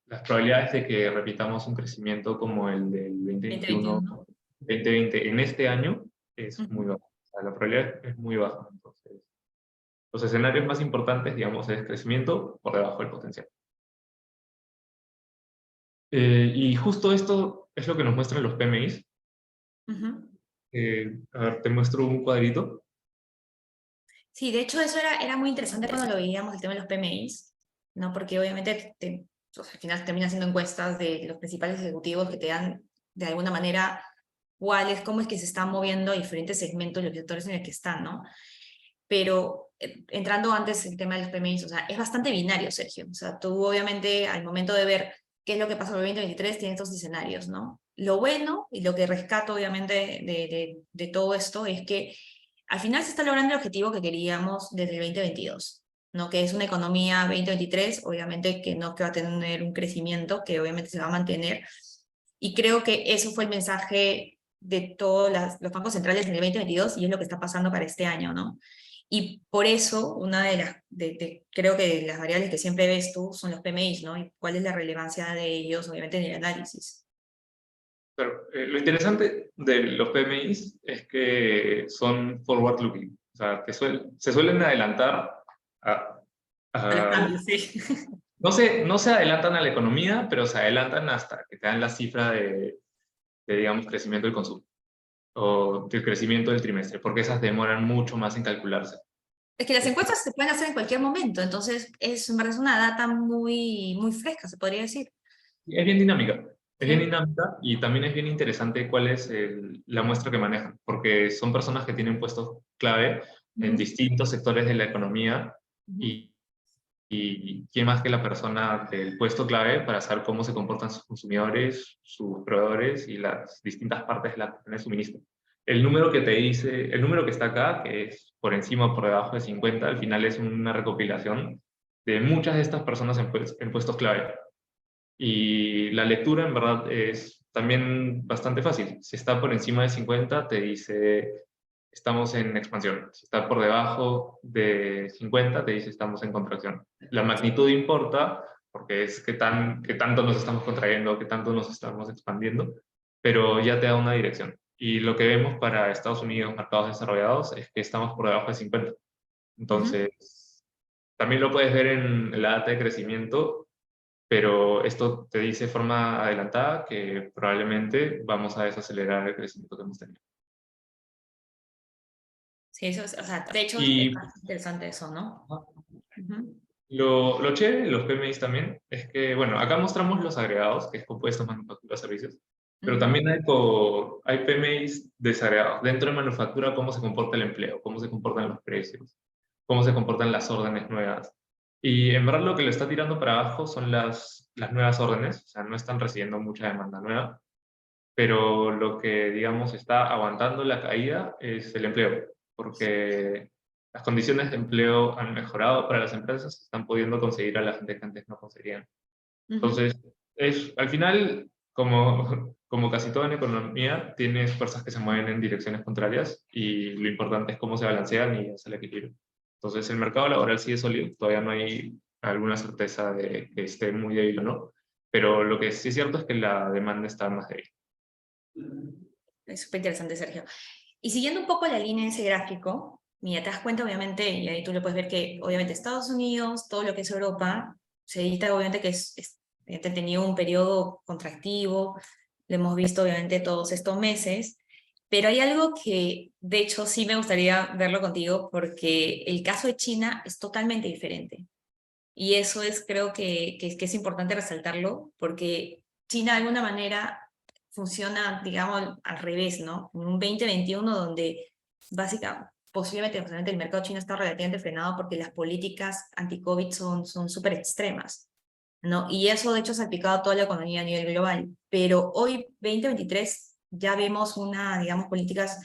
las probabilidades de que repitamos un crecimiento como el del 2021, 2020 en este año es muy baja. O sea, la probabilidad es muy baja. Entonces, los escenarios más importantes, digamos, es crecimiento por debajo del potencial. Y justo esto es lo que nos muestran los PMIs. A ver, te muestro un cuadrito. Sí, de hecho eso era muy interesante cuando lo veíamos, el tema de los PMIs, ¿no? Porque obviamente al final terminan siendo encuestas de los principales ejecutivos que te dan de alguna manera cómo es que se están moviendo diferentes segmentos y los sectores en los que están, ¿no? Pero entrando antes en el tema de los PMIs, o sea, es bastante binario, Sergio. O sea, tú obviamente al momento de ver qué es lo que pasa en el 2023, tienes estos escenarios, ¿no? Lo bueno y lo que rescato obviamente de todo esto es que al final se está logrando el objetivo que queríamos desde el 2022, ¿no? Que es una economía 2023, obviamente que no que va a tener un crecimiento, que obviamente se va a mantener. Y creo que eso fue el mensaje de todos los bancos centrales en el 2022 y es lo que está pasando para este año, ¿no? Y por eso, una de las, creo que de las variables que siempre ves tú son los PMIs, ¿no? Y cuál es la relevancia de ellos, obviamente, en el análisis. Pero lo interesante de los PMIs es que son forward looking, o sea, se suelen adelantar a, A los a- cambios, sí. no se adelantan a la economía, pero se adelantan hasta que te dan la cifra digamos, crecimiento del consumo o del crecimiento del trimestre, porque esas demoran mucho más en calcularse. Es que las encuestas se pueden hacer en cualquier momento, entonces es, en verdad, es una data muy, muy fresca, se podría decir. Es bien dinámica. Es bien Sí. dinámica y también es bien interesante cuál es la muestra que manejan, porque son personas que tienen puestos clave en Ujú, distintos sectores de la economía ujú, y, y quién más que la persona del puesto clave para saber cómo se comportan sus consumidores, sus proveedores y las distintas partes de la cadena de suministro. El número que te dice, el número que está acá, que es por encima o por debajo de 50, al final es una recopilación de muchas de estas personas en puestos clave. Y la lectura en verdad es también bastante fácil. Si está por encima de 50, te dice estamos en expansión. Si está por debajo de 50, te dice estamos en contracción. La magnitud importa porque es qué tanto nos estamos contrayendo, qué tanto nos estamos expandiendo, pero ya te da una dirección. Y lo que vemos para Estados Unidos, mercados desarrollados, es que estamos por debajo de 50. ujú. Entonces, también lo puedes ver en la data de crecimiento, pero esto te dice de forma adelantada que probablemente vamos a desacelerar el crecimiento que hemos tenido. Sí, eso es, o sea, de hecho es Y bastante interesante eso, ¿no? Ujú, lo chévere de los PMIs también es que, bueno, acá mostramos los agregados, que es compuestos, manufactura, servicios, pero ujú, también hay PMIs desagregados. Dentro de manufactura, cómo se comporta el empleo, cómo se comportan los precios, cómo se comportan las órdenes nuevas. Y en verdad lo que le está tirando para abajo son las nuevas órdenes, o sea, no están recibiendo mucha demanda nueva, pero lo que, digamos, está aguantando la caída es el empleo, porque las condiciones de empleo han mejorado para las empresas, están pudiendo conseguir a la gente que antes no conseguían. ujú. Entonces, al final, como casi todo en economía, tienes fuerzas que se mueven en direcciones contrarias y lo importante es cómo se balancean y hacer el equilibrio. Entonces, el mercado laboral sigue sólido, todavía no hay alguna certeza de que esté muy débil o no, pero lo que sí es cierto es que la demanda está más débil. Es súper interesante, Sergio. Y siguiendo un poco la línea de ese gráfico, mira, te das cuenta, obviamente, y ahí tú lo puedes ver que, obviamente, Estados Unidos, todo lo que es Europa, se edita, obviamente, que ha tenido un periodo contractivo, lo hemos visto, obviamente, todos estos meses, pero hay algo que, de hecho, sí me gustaría verlo contigo, porque el caso de China es totalmente diferente. Y eso es, creo que es importante resaltarlo, porque China de alguna manera funciona, digamos, al revés, ¿no? En un 2021 donde básicamente, posiblemente el mercado chino está relativamente frenado porque las políticas anti-COVID son súper extremas, ¿no? Y eso de hecho ha salpicado toda la economía a nivel global. Pero hoy, 2023, ya vemos digamos, políticas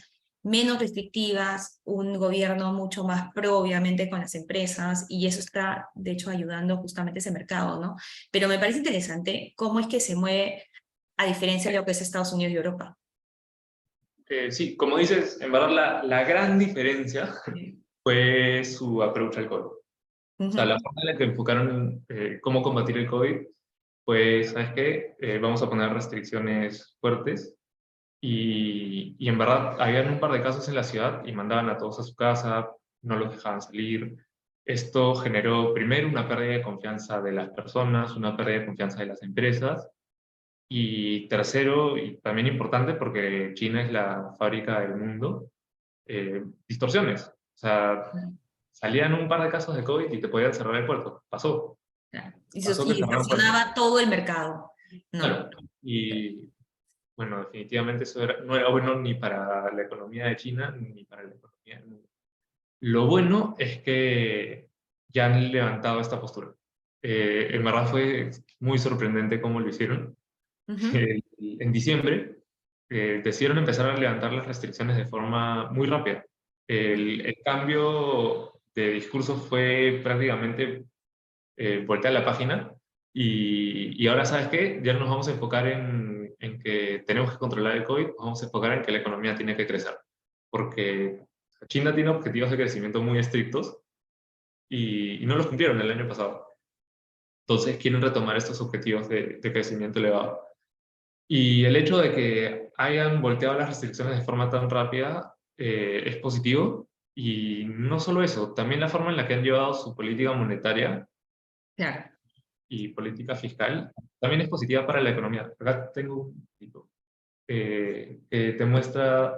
menos restrictivas, un gobierno mucho más pro, obviamente, con las empresas, y eso está, de hecho, ayudando justamente ese mercado, ¿no? Pero me parece interesante cómo es que se mueve a diferencia de lo que es Estados Unidos y Europa. Sí, como dices, en verdad la gran diferencia Sí. fue su approach al COVID. O sea, la Ujú, forma en la que enfocaron cómo combatir el COVID, pues, ¿sabes qué? Vamos a poner restricciones fuertes y en verdad habían un par de casos en la ciudad y mandaban a todos a su casa, no los dejaban salir. Esto generó primero una pérdida de confianza de las personas, una pérdida de confianza de las empresas y tercero, y también importante porque China es la fábrica del mundo, distorsiones. O sea, salían un par de casos de COVID y te podían cerrar el puerto. Pasó. claro. Pasó que Y cerraron puertos. distorsionaba todo el mercado, ¿no? Claro. Y bueno, definitivamente eso no era bueno ni para la economía de China ni para la economía del mundo. Lo bueno es que ya han levantado esta postura. En verdad fue muy sorprendente cómo lo hicieron. Ujú. En diciembre decidieron empezar a levantar las restricciones de forma muy rápida. El cambio de discurso fue prácticamente voltear la página y ahora, ¿sabes qué? Ya no nos vamos a enfocar en que tenemos que controlar el COVID, nos vamos a enfocar en que la economía tiene que crecer. Porque China tiene objetivos de crecimiento muy estrictos y no los cumplieron el año pasado. Entonces quieren retomar estos objetivos de crecimiento elevado. Y el hecho de que hayan volteado las restricciones de forma tan rápida es positivo. Y no solo eso, también la forma en la que han llevado su política monetaria Claro. y política fiscal también es positiva para la economía. Acá tengo un tipo que te muestra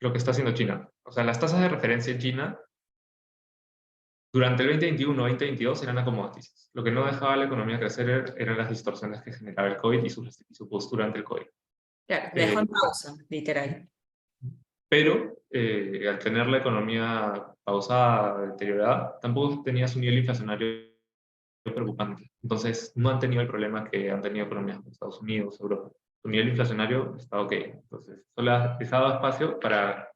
lo que está haciendo China. O sea, las tasas de referencia en China durante el 2021-2022 eran acomodaticias. Lo que no dejaba a la economía crecer eran las distorsiones que generaba el COVID y su postura ante el COVID. Claro, la dejó Eh, en pausa, literal. pero al tener la economía pausada, deteriorada, tampoco tenía su nivel inflacionario preocupante. Entonces, no han tenido el problema que han tenido economías como Estados Unidos, Europa. Su nivel inflacionario está ok. Entonces, solo les ha dado espacio para,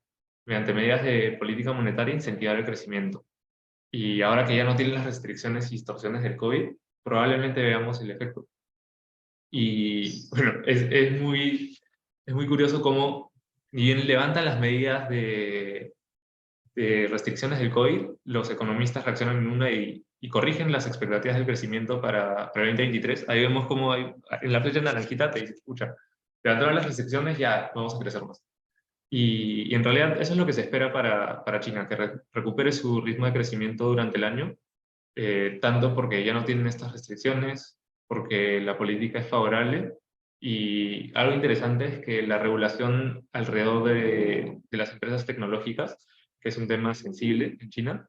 mediante medidas de política monetaria, incentivar el crecimiento. Y ahora que ya no tienen las restricciones y distorsiones del COVID, probablemente veamos el efecto. Y bueno, es muy curioso cómo, ni bien levantan las medidas de restricciones del COVID, los economistas reaccionan en una y corrigen las expectativas del crecimiento para el 2023. Ahí vemos cómo hay, en la flecha naranjita te dice, escucha, levantaron las restricciones, ya vamos a crecer más. Y en realidad eso es lo que se espera para China, que recupere su ritmo de crecimiento durante el año, tanto porque ya no tienen estas restricciones, porque la política es favorable. Y algo interesante es que la regulación alrededor de las empresas tecnológicas, que es un tema sensible en China,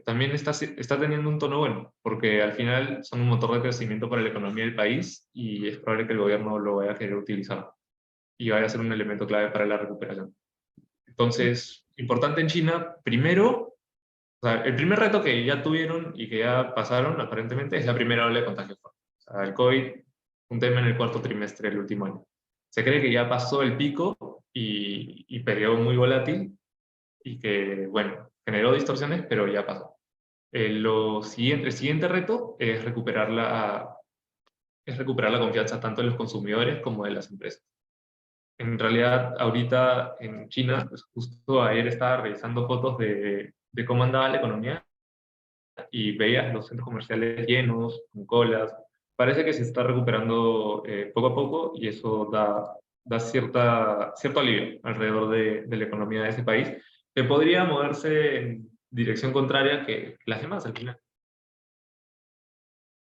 también está teniendo un tono bueno, porque al final son un motor de crecimiento para la economía del país y es probable que el gobierno lo vaya a querer utilizar y vaya a ser un elemento clave para la recuperación. Entonces, importante en China, primero, o sea, el primer reto que ya tuvieron y que ya pasaron, aparentemente, es la primera ola de contagio. O sea, el COVID, un tema en el cuarto trimestre del último año. Se cree que ya pasó el pico y periodo muy volátil y que, bueno, generó distorsiones, pero ya pasó. El siguiente reto es recuperar la confianza tanto de los consumidores como de las empresas. En realidad, ahorita en China, pues justo ayer estaba revisando fotos de cómo andaba la economía y veías los centros comerciales llenos, con colas. Parece que se está recuperando poco a poco y eso da cierto alivio alrededor de la economía de ese país, que podría moverse en dirección contraria que las demás al final.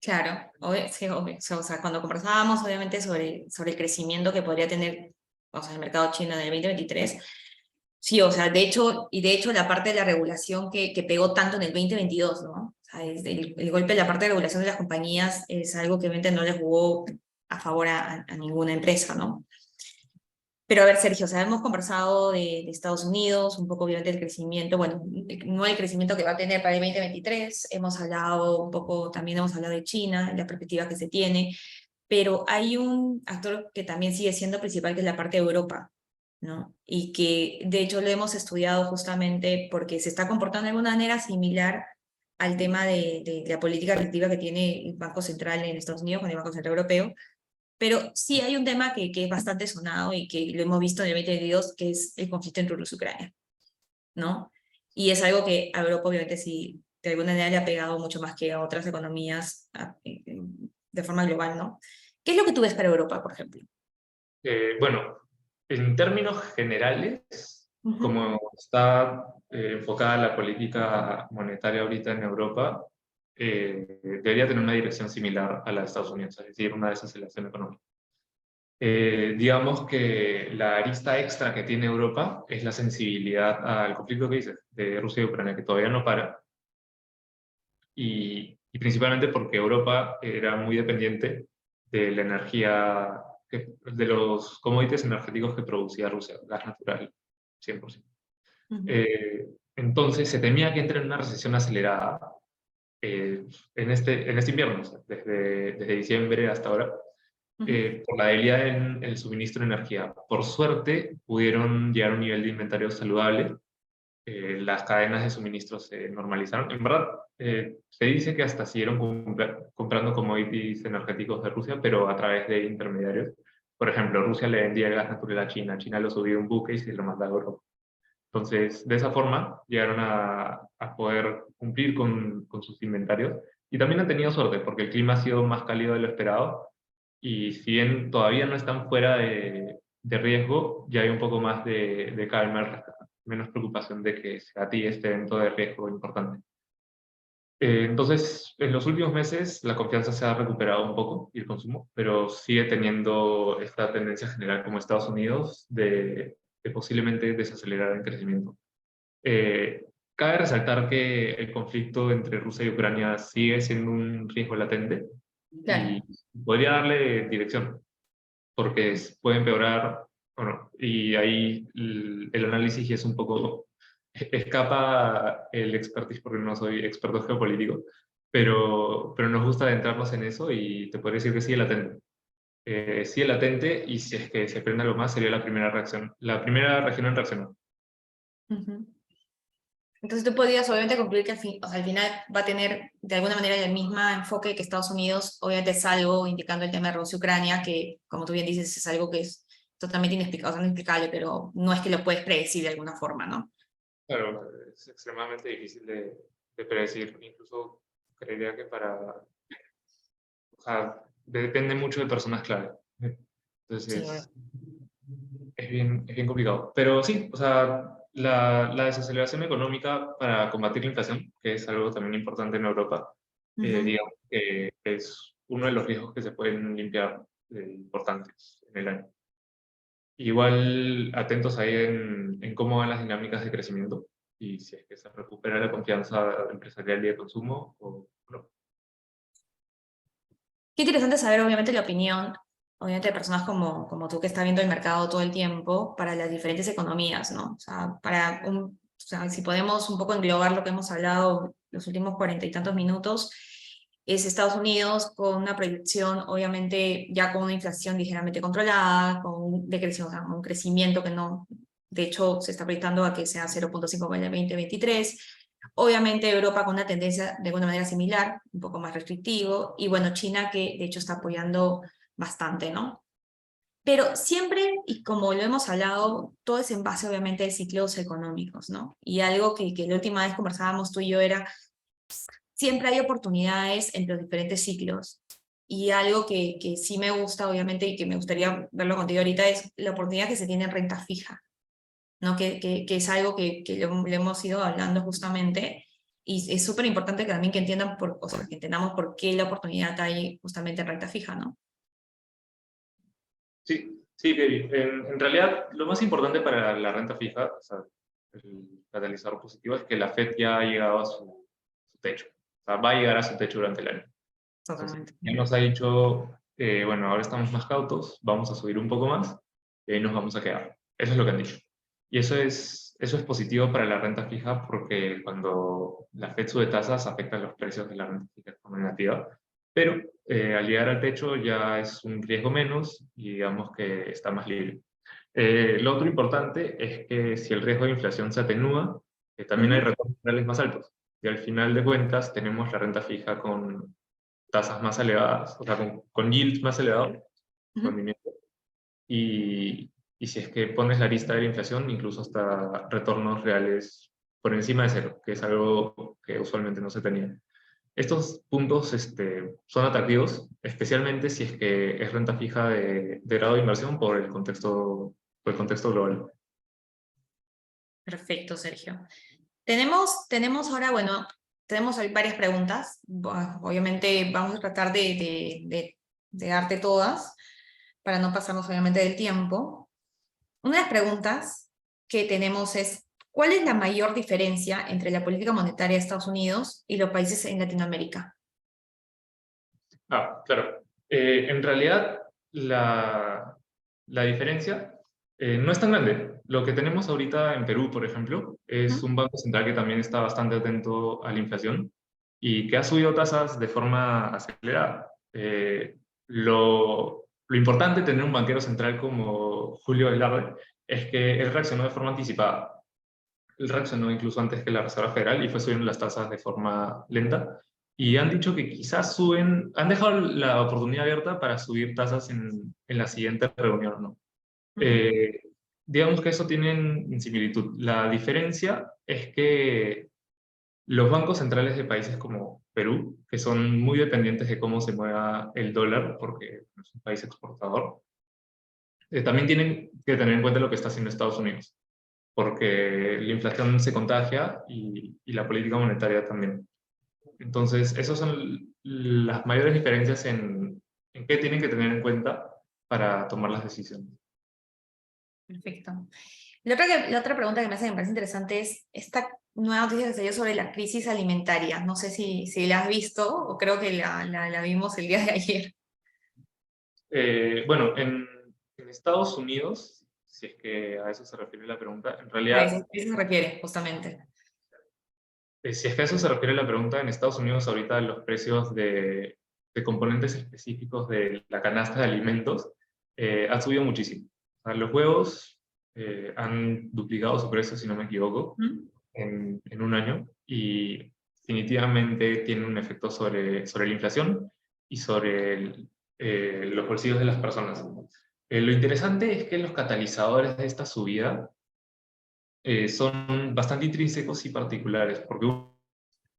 Claro, sí, obvio. O sea, cuando conversábamos obviamente sobre el crecimiento que podría tener, o sea, el mercado chino en el 2023, sí, o sea, de hecho la parte de la regulación que pegó tanto en el 2022, ¿no? O sea, el golpe de la parte de regulación de las compañías es algo que obviamente no le jugó a favor a ninguna empresa, ¿no? Pero a ver, Sergio, o sea, hemos conversado de Estados Unidos, un poco obviamente del crecimiento, bueno, no el crecimiento que va a tener para el 2023, hemos hablado un poco, también hemos hablado de China, la perspectiva que se tiene, pero hay un actor que también sigue siendo principal, que es la parte de Europa, ¿no? Y que de hecho lo hemos estudiado justamente porque se está comportando de alguna manera similar al tema de la política restrictiva que tiene el Banco Central en Estados Unidos con el Banco Central Europeo, pero sí hay un tema que es bastante sonado y que lo hemos visto en el 2022, que es el conflicto entre Rusia y Ucrania, ¿no? Y es algo que a Europa obviamente sí, de alguna manera le ha pegado mucho más que a otras economías de forma global, ¿no? ¿Qué es lo que tú ves para Europa, por ejemplo? Bueno, en términos generales, Ujú. como está enfocada la política monetaria ahorita en Europa, debería tener una dirección similar a la de Estados Unidos, es decir, una desaceleración económica. Digamos que la arista extra que tiene Europa es la sensibilidad al conflicto que dices, de Rusia y Ucrania, que todavía no para, y principalmente porque Europa era muy dependiente de la energía, de los commodities energéticos que producía Rusia, gas natural, 100%. Ujú. Eh, Entonces se temía que entre en una recesión acelerada en este invierno, o sea, desde diciembre hasta ahora, Ujú. por la debilidad en el suministro de energía. Por suerte, pudieron llegar a un nivel de inventario saludable. Las cadenas de suministro se normalizaron. En verdad, se dice que hasta siguieron comprando commodities energéticos de Rusia, pero a través de intermediarios. Por ejemplo, Rusia le vendía el gas natural a China, China lo subía a un buque y se lo mandaba a Europa. Entonces, de esa forma, llegaron a poder cumplir con sus inventarios. Y también han tenido suerte, porque el clima ha sido más cálido de lo esperado. Y si bien todavía no están fuera de riesgo, ya hay un poco más de calma al respecto, menos preocupación de que se atille este evento de riesgo importante. Entonces, en los últimos meses la confianza se ha recuperado un poco y el consumo, pero sigue teniendo esta tendencia general como Estados Unidos de posiblemente desacelerar el crecimiento. Eh, Cabe resaltar que el conflicto entre Rusia y Ucrania sigue siendo un riesgo latente y Claro. podría darle dirección, porque puede empeorar, bueno, y ahí el análisis ya es un poco, escapa el expertise porque no soy experto geopolítico, pero nos gusta adentrarnos en eso y te podría decir que sigue latente y si es que se prende algo más sería la primera reacción, la primera región en reaccionar. Ujú. Entonces tú podrías obviamente concluir que o sea, al final va a tener de alguna manera el mismo enfoque que Estados Unidos, obviamente es algo indicando el tema de Rusia-Ucrania, que como tú bien dices es algo que es totalmente inexplicable, o sea, no inexplicable, pero no es que lo puedes predecir de alguna forma, ¿no? Claro, es extremadamente difícil de predecir, incluso creería que o sea, depende mucho de personas clave. Sí, bueno. Entonces, es bien complicado. Pero sí, o sea, la desaceleración económica para combatir la inflación, que es algo también importante en Europa, Ujú. digamos que es uno de los riesgos que se pueden limpiar importantes en el año. Igual atentos ahí en cómo van las dinámicas de crecimiento y si es que se recupera la confianza empresarial y de consumo o no. Qué interesante saber, obviamente, la opinión, obviamente, de personas como tú que está viendo el mercado todo el tiempo para las diferentes economías, ¿no? O sea, o sea, si podemos un poco englobar lo que hemos hablado los últimos 40 y tantos minutos, es Estados Unidos con una proyección, obviamente, ya con una inflación ligeramente controlada, con un decrecimiento, o sea, un crecimiento que no, de hecho, se está proyectando a que sea 0,5 en el 2023. Obviamente Europa con una tendencia de alguna manera similar, un poco más restrictivo, y bueno, China que de hecho está apoyando bastante, ¿no? Pero siempre, y como lo hemos hablado, todo es en base obviamente de ciclos económicos, ¿no? Y algo que la última vez conversábamos tú y yo era, siempre hay oportunidades entre los diferentes ciclos. Y algo que sí me gusta, obviamente, y que me gustaría verlo contigo ahorita, es la oportunidad que se tiene en renta fija, ¿no? Que es algo que lo hemos ido hablando justamente, y es súper importante que también que entiendan, o sea, que entendamos por qué la oportunidad hay justamente en renta fija, ¿no? Sí, sí, Baby. En realidad, lo más importante para la renta fija, o sea, el catalizador positivo, es que la Fed ya ha llegado a su techo. O sea, va a llegar a su techo durante el año. Entonces, Totalmente. ya nos ha dicho, bueno, ahora estamos más cautos, vamos a subir un poco más y ahí nos vamos a quedar. Eso es lo que han dicho. Y eso es positivo para la renta fija porque cuando la Fed sube tasas afecta los precios de la renta fija de forma negativa, pero al llegar al techo ya es un riesgo menos y digamos que está más libre. Lo otro importante es que si el riesgo de inflación se atenúa, también hay Ujú. retornos reales más altos. Y al final de cuentas tenemos la renta fija con tasas más elevadas, o sea, con yields más elevados, Ujú. rendimiento, y si es que pones la lista de la inflación, incluso hasta retornos reales por encima de cero, que es algo que usualmente no se tenía. Estos puntos son atractivos, especialmente si es que es renta fija de grado de inversión por el contexto global. Perfecto, Sergio. Tenemos ahora, bueno, tenemos ahí varias preguntas. Obviamente vamos a tratar de darte todas para no pasarnos obviamente del tiempo. Una de las preguntas que tenemos es, ¿cuál es la mayor diferencia entre la política monetaria de Estados Unidos y los países en Latinoamérica? Claro. En realidad, la diferencia No es tan grande. Lo que tenemos ahorita en Perú, por ejemplo, es Ujú. un banco central que también está bastante atento a la inflación y que ha subido tasas de forma acelerada. Lo importante de tener un banquero central como Julio Velarde es que él reaccionó de forma anticipada. Él reaccionó incluso antes que la Reserva Federal y fue subiendo las tasas de forma lenta. Y han dicho que quizás suben, han dejado la oportunidad abierta para subir tasas en la siguiente reunión, ¿no? Ujú. Eh, digamos que eso tienen similitud. La diferencia es que los bancos centrales de países como Perú, que son muy dependientes de cómo se mueva el dólar, porque es un país exportador, también tienen que tener en cuenta lo que está haciendo Estados Unidos, porque la inflación se contagia y la política monetaria también. Entonces, esas son las mayores diferencias en qué tienen que tener en cuenta para tomar las decisiones. Perfecto. La otra pregunta que me parece interesante es esta nueva noticia que se dio sobre la crisis alimentaria. No sé si la has visto o creo que la vimos el día de ayer. Bueno, en Estados Unidos, si es que a eso se refiere la pregunta, en A realidad, eso se refiere, justamente. si es que a eso se refiere la pregunta, en Estados Unidos ahorita los precios de componentes específicos de la canasta de alimentos han subido muchísimo. O sea, los huevos han duplicado su precio, si no me equivoco, ¿Mm? en un año y definitivamente tiene un efecto sobre la inflación y sobre los bolsillos de las personas. Lo interesante es que los catalizadores de esta subida son bastante intrínsecos y particulares, porque hubo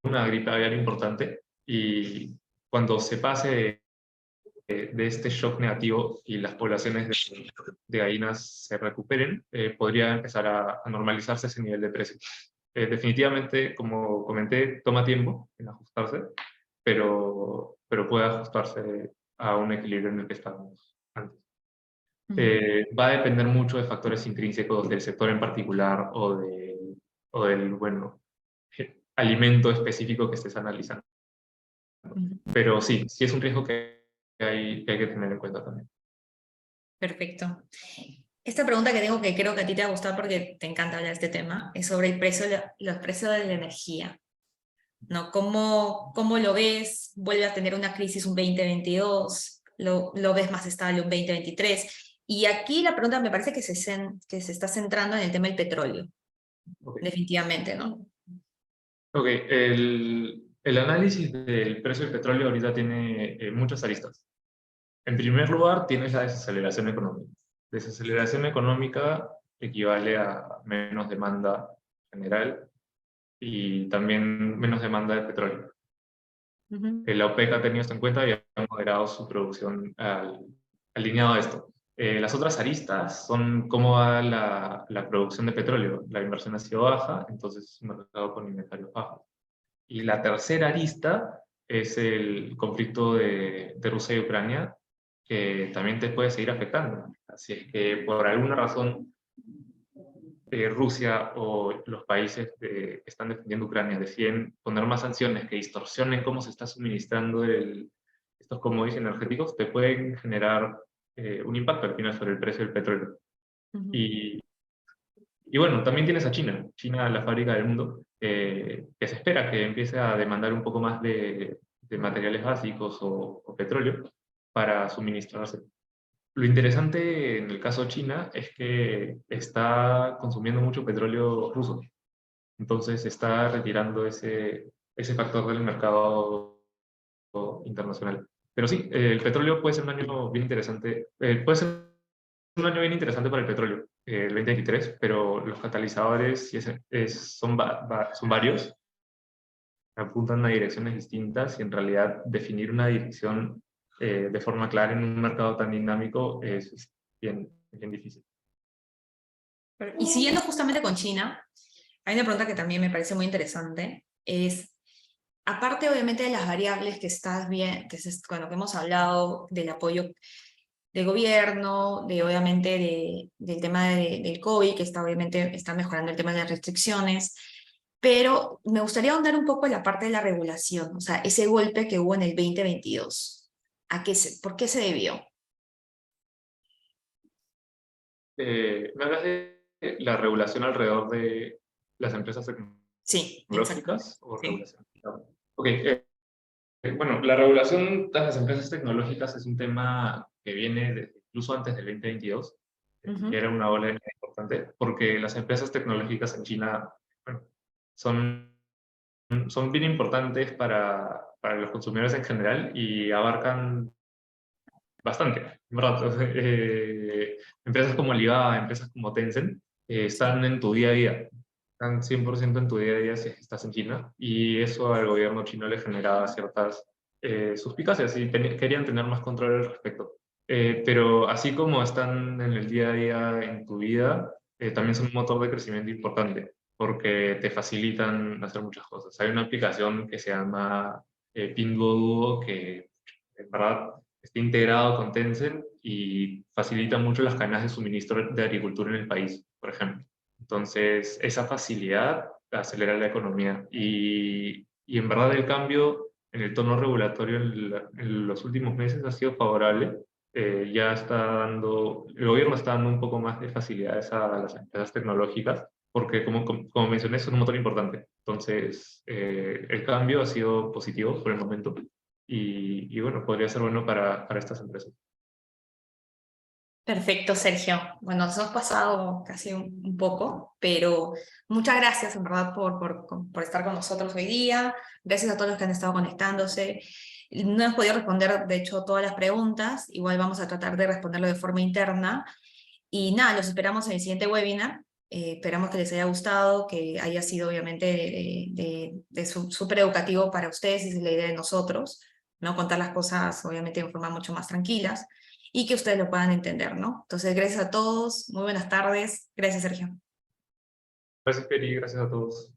una gripe aviar importante y cuando se pase de este shock negativo y las poblaciones de gallinas se recuperen, podría empezar a normalizarse ese nivel de precio. Definitivamente, como comenté, toma tiempo en ajustarse, pero puede ajustarse a un equilibrio en el que estábamos antes. Ujú. Va a depender mucho de factores intrínsecos del sector en particular o del, bueno, alimento específico que estés analizando. Ujú. Pero sí, sí es un riesgo que hay que tener en cuenta también. Perfecto. Esta pregunta que tengo, que creo que a ti te va a gustar porque te encanta hablar de este tema, es sobre el precio, los precios de la energía, ¿no? ¿Cómo lo ves? ¿Vuelve a tener una crisis un 2022? ¿Lo ves más estable un 2023? Y aquí la pregunta me parece que se está centrando en el tema del petróleo, Ok, definitivamente, ¿no? okay. El análisis del precio del petróleo ahorita tiene muchas aristas. En primer lugar, tienes la desaceleración económica. Desaceleración económica equivale a menos demanda general y también menos demanda de petróleo. Ujú. La OPEC ha tenido esto en cuenta y ha moderado su producción alineado a esto. Las otras aristas son cómo va la producción de petróleo. La inversión ha sido baja, entonces es un mercado con inventarios bajos. Y la tercera arista es el conflicto de Rusia y Ucrania, que también te puede seguir afectando. Así es que por alguna razón Rusia o los países que están defendiendo Ucrania deciden poner más sanciones que distorsionen cómo se está suministrando estos commodities energéticos, te pueden generar un impacto al final sobre el precio del petróleo. Ujú. Y, y bueno, también tienes a China, China, la fábrica del mundo, que se espera que empiece a demandar un poco más de materiales básicos o petróleo para suministrarse. Lo interesante en el caso de China es que está consumiendo mucho petróleo ruso, entonces está retirando ese factor del mercado internacional. Pero sí, el petróleo puede ser un año bien interesante, puede ser un año bien interesante para el petróleo, el 2023, pero los catalizadores sí son varios, apuntan a direcciones distintas y en realidad definir una dirección de forma clara en un mercado tan dinámico es bien difícil. Y siguiendo justamente con China, hay una pregunta que también me parece muy interesante, es, aparte obviamente de las variables que estás bien, con lo que hemos hablado del apoyo del gobierno, de obviamente del tema del COVID, que está obviamente está mejorando el tema de las restricciones, pero me gustaría ahondar un poco en la parte de la regulación, o sea, ese golpe que hubo en el 2022, ¿por qué se debió? Me hablas de la regulación alrededor de las empresas Sí, exacto. tecnológicas o Sí. regulación. Ok, bueno, la regulación de las empresas tecnológicas es un tema que viene incluso antes del 2022, que Ujú. era una ola importante, porque las empresas tecnológicas en China, bueno, son bien importantes para los consumidores en general y abarcan bastante, ¿verdad? Empresas como Alibaba, empresas como Tencent, están Sí. en tu día a día, están 100% en tu día a día si estás en China, y eso al gobierno chino le generaba ciertas suspicacias y querían tener más control al respecto. Pero así como están en el día a día en tu vida, también son un motor de crecimiento importante, porque te facilitan hacer muchas cosas. Hay una aplicación que se llama Pinduoduo, que en verdad está integrado con Tencent y facilita mucho las cadenas de suministro de agricultura en el país, por ejemplo. Entonces, esa facilidad acelera la economía y en verdad el cambio en el tono regulatorio en los últimos meses ha sido favorable. Ya está dando, el gobierno está dando un poco más de facilidades a las empresas tecnológicas porque, como mencioné, es un motor importante. Entonces, el cambio ha sido positivo por el momento y bueno, podría ser bueno para estas empresas. Perfecto, Sergio. Bueno, nos hemos pasado casi un poco, pero muchas gracias en verdad por estar con nosotros hoy día. Gracias a todos los que han estado conectándose. No hemos podido responder, de hecho, todas las preguntas. Igual vamos a tratar de responderlo de forma interna. Y nada, los esperamos en el siguiente webinar. Esperamos que les haya gustado, que haya sido obviamente súper educativo para ustedes y es la idea de nosotros, ¿no? Contar las cosas obviamente de forma mucho más tranquilas y que ustedes lo puedan entender, ¿no? Entonces, gracias a todos, muy buenas tardes. Gracias, Sergio. Gracias, Peri, gracias a todos.